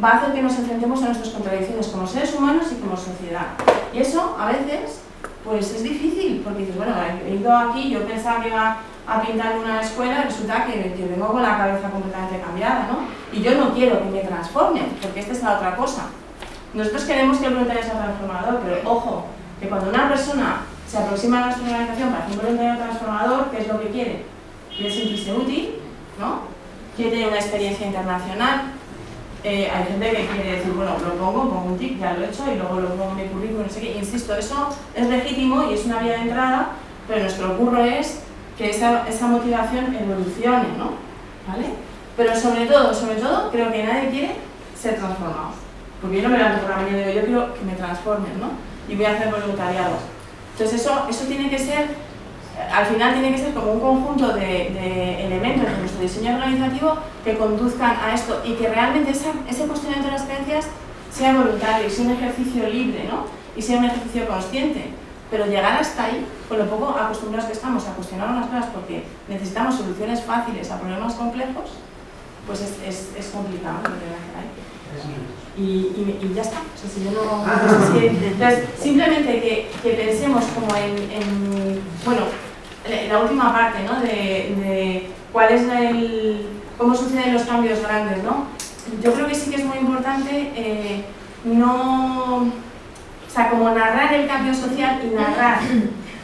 va a hacer que nos enfrentemos a nuestras contradicciones como seres humanos y como sociedad. Y eso, a veces, pues es difícil, porque dices, bueno, he ido aquí, yo pensaba que iba a pintar una escuela y resulta que vengo con la cabeza completamente cambiada, ¿no? Y yo no quiero que me transformen, porque esta es la otra cosa. Nosotros queremos que el voluntario sea transformador, pero ojo, que cuando una persona se aproxima a nuestra organización para hacer un voluntario transformador, ¿qué es lo que quiere? Quiere sentirse útil, ¿no? Quiere tener una experiencia internacional. Hay gente que quiere decir, bueno, pongo un tic, ya lo he hecho, y luego lo pongo en mi currículum, no sé qué. Insisto, eso es legítimo y es una vía de entrada, pero nuestro curro es que esa motivación evolucione, ¿no? ¿Vale? Pero sobre todo, creo que nadie quiere ser transformado. Porque yo no me levanto por la mañana y digo, yo quiero que me transformen, ¿no? Y voy a hacer voluntariado. Entonces eso tiene que ser al final tiene que ser como un conjunto de elementos de nuestro diseño organizativo que conduzcan a esto y que realmente ese cuestionamiento de las creencias sea voluntario, sea un ejercicio libre, ¿no? Y sea un ejercicio consciente. Pero llegar hasta ahí, con lo poco acostumbrados que estamos a cuestionar unas cosas porque necesitamos soluciones fáciles a problemas complejos, pues es complicado lo que hacer ahí. Y ya está. O sea, si yo no sé si, entonces, simplemente que pensemos como bueno, la última parte, ¿no? De cuál es cómo suceden los cambios grandes, ¿no? Yo creo que sí que es muy importante o sea, como narrar el cambio social y narrar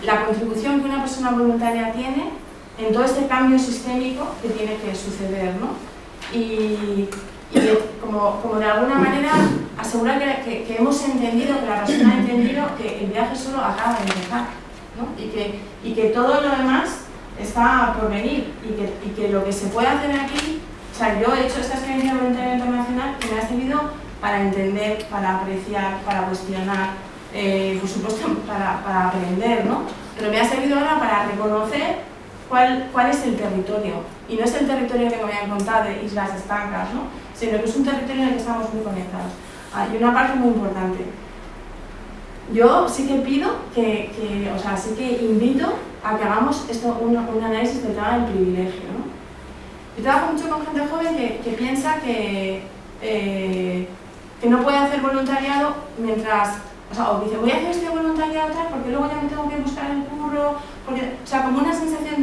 la contribución que una persona voluntaria tiene en todo este cambio sistémico que tiene que suceder, ¿no? Y como de alguna manera asegurar que hemos entendido, que la persona ha entendido que el viaje solo acaba de empezar, ¿no? Y que todo lo demás está por venir y que lo que se puede hacer aquí, o sea, yo he hecho esta experiencia voluntaria internacional que me ha servido para entender, para apreciar, para cuestionar, por supuesto para aprender, ¿no? Pero me ha servido ahora para reconocer cuál es el territorio. Y no es el territorio que me habían contado de islas estancas, ¿no? Sino que es un territorio en el que estamos muy conectados. Y una parte muy importante. Yo sí que pido o sea, sí que invito a que hagamos un análisis del tema del privilegio, ¿no? Yo trabajo mucho con gente joven que piensa que no puede hacer voluntariado mientras, o dice, voy a hacer este voluntariado tal porque luego ya me tengo que buscar el curro, porque, o sea, como una sensación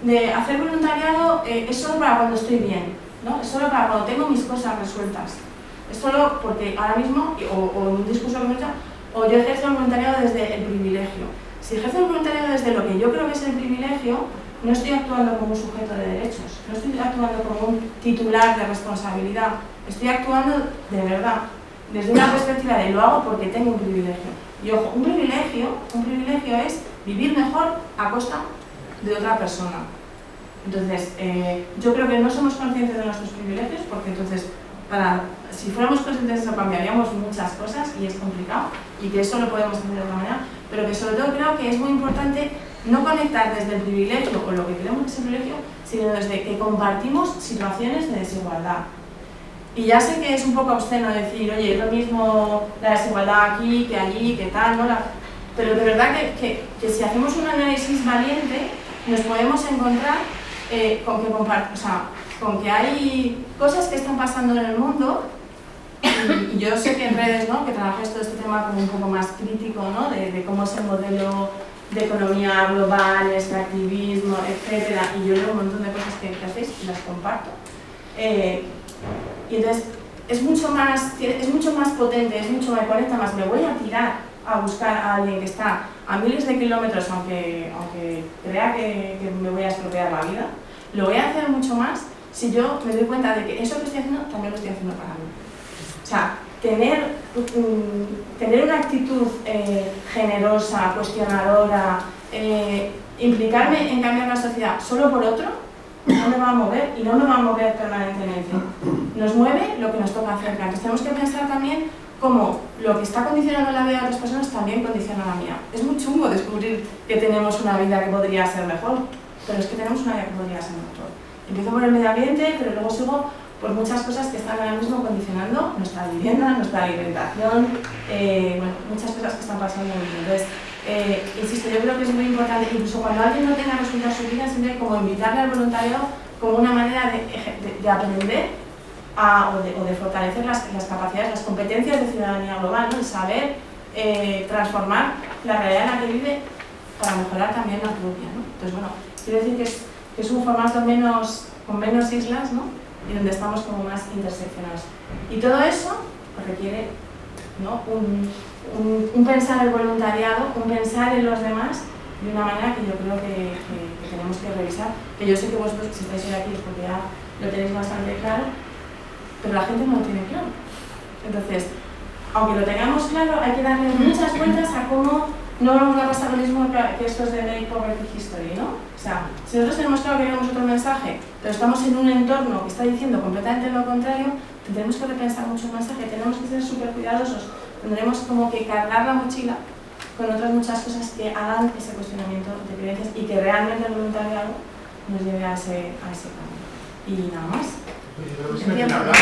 de hacer voluntariado es solo para cuando estoy bien, ¿no? Es solo para cuando tengo mis cosas resueltas. Es solo porque ahora mismo, o en un discurso que me he hecho, o yo ejerzo el voluntariado desde el privilegio. Si ejerzo el voluntariado desde lo que yo creo que es el privilegio, no estoy actuando como un sujeto de derechos, no estoy actuando como un titular de responsabilidad, estoy actuando de verdad, desde una perspectiva de lo hago porque tengo un privilegio. Y ojo, un privilegio es vivir mejor a costa de otra persona. Entonces, yo creo que no somos conscientes de nuestros privilegios porque entonces, si fuéramos conscientes de eso, cambiaríamos muchas cosas y es complicado y que eso lo podemos hacer de otra manera, pero que sobre todo creo que es muy importante no conectar desde el privilegio o lo que creemos que es el privilegio, sino desde que compartimos situaciones de desigualdad. Y ya sé que es un poco obsceno decir, oye, es lo mismo la desigualdad aquí que allí, que tal, ¿no? Pero de verdad que si hacemos un análisis valiente, nos podemos encontrar con que hay cosas que están pasando en el mundo y yo sé que en redes, ¿no? Que trabajáis todo este tema como un poco más crítico, ¿no? De cómo es el modelo de economía global, extractivismo, etcétera, y yo leo un montón de cosas que hacéis y las comparto. Y entonces es mucho más potente, me conecta más, me voy a tirar a buscar a alguien que está a miles de kilómetros, aunque crea que me voy a estropear la vida, lo voy a hacer mucho más si yo me doy cuenta de que eso que estoy haciendo también lo estoy haciendo para mí. O sea, tener una actitud generosa, cuestionadora, implicarme en cambiar la sociedad solo por otro, no me va a mover y no me va a mover permanentemente. Nos mueve lo que nos toca hacer. Entonces tenemos que pensar también cómo lo que está condicionando la vida de otras personas también condiciona la mía. Es muy chungo descubrir que tenemos una vida que podría ser mejor, pero es que tenemos una vida que podría ser mejor. Empiezo por el medio ambiente, pero luego sigo por muchas cosas que están ahora mismo condicionando nuestra vivienda, nuestra alimentación, bueno, muchas cosas que están pasando en el mundo. Entonces, insisto, yo creo que es muy importante, incluso cuando alguien no tenga resultados en su vida, siempre como invitarle al voluntariado como una manera de aprender o de fortalecer las capacidades, las competencias de ciudadanía global, ¿no? El saber transformar la realidad en la que vive para mejorar también la propia, ¿no? Entonces, bueno, quiero decir que es un formato con menos islas, ¿no? Y donde estamos como más interseccionados. Y todo eso requiere, ¿no? un pensar el voluntariado, un pensar en los demás de una manera que yo creo que tenemos que revisar, que yo sé que vosotros si estáis hoy aquí es porque ya lo tenéis bastante claro, pero la gente no lo tiene claro. Entonces, aunque lo tengamos claro, hay que darle muchas vueltas a cómo no nos va a pasar lo mismo que estos de Make Poverty History, ¿no? O sea, si nosotros tenemos claro que queremos otro mensaje, pero estamos en un entorno que está diciendo completamente lo contrario, tendremos que repensar mucho el mensaje, tenemos que ser súper cuidadosos, tendremos como que cargar la mochila con otras muchas cosas que hagan ese cuestionamiento de creencias y que realmente el voluntariado nos lleve a ese cambio. Y nada más. Pues yo creo que sí me tiene hablado.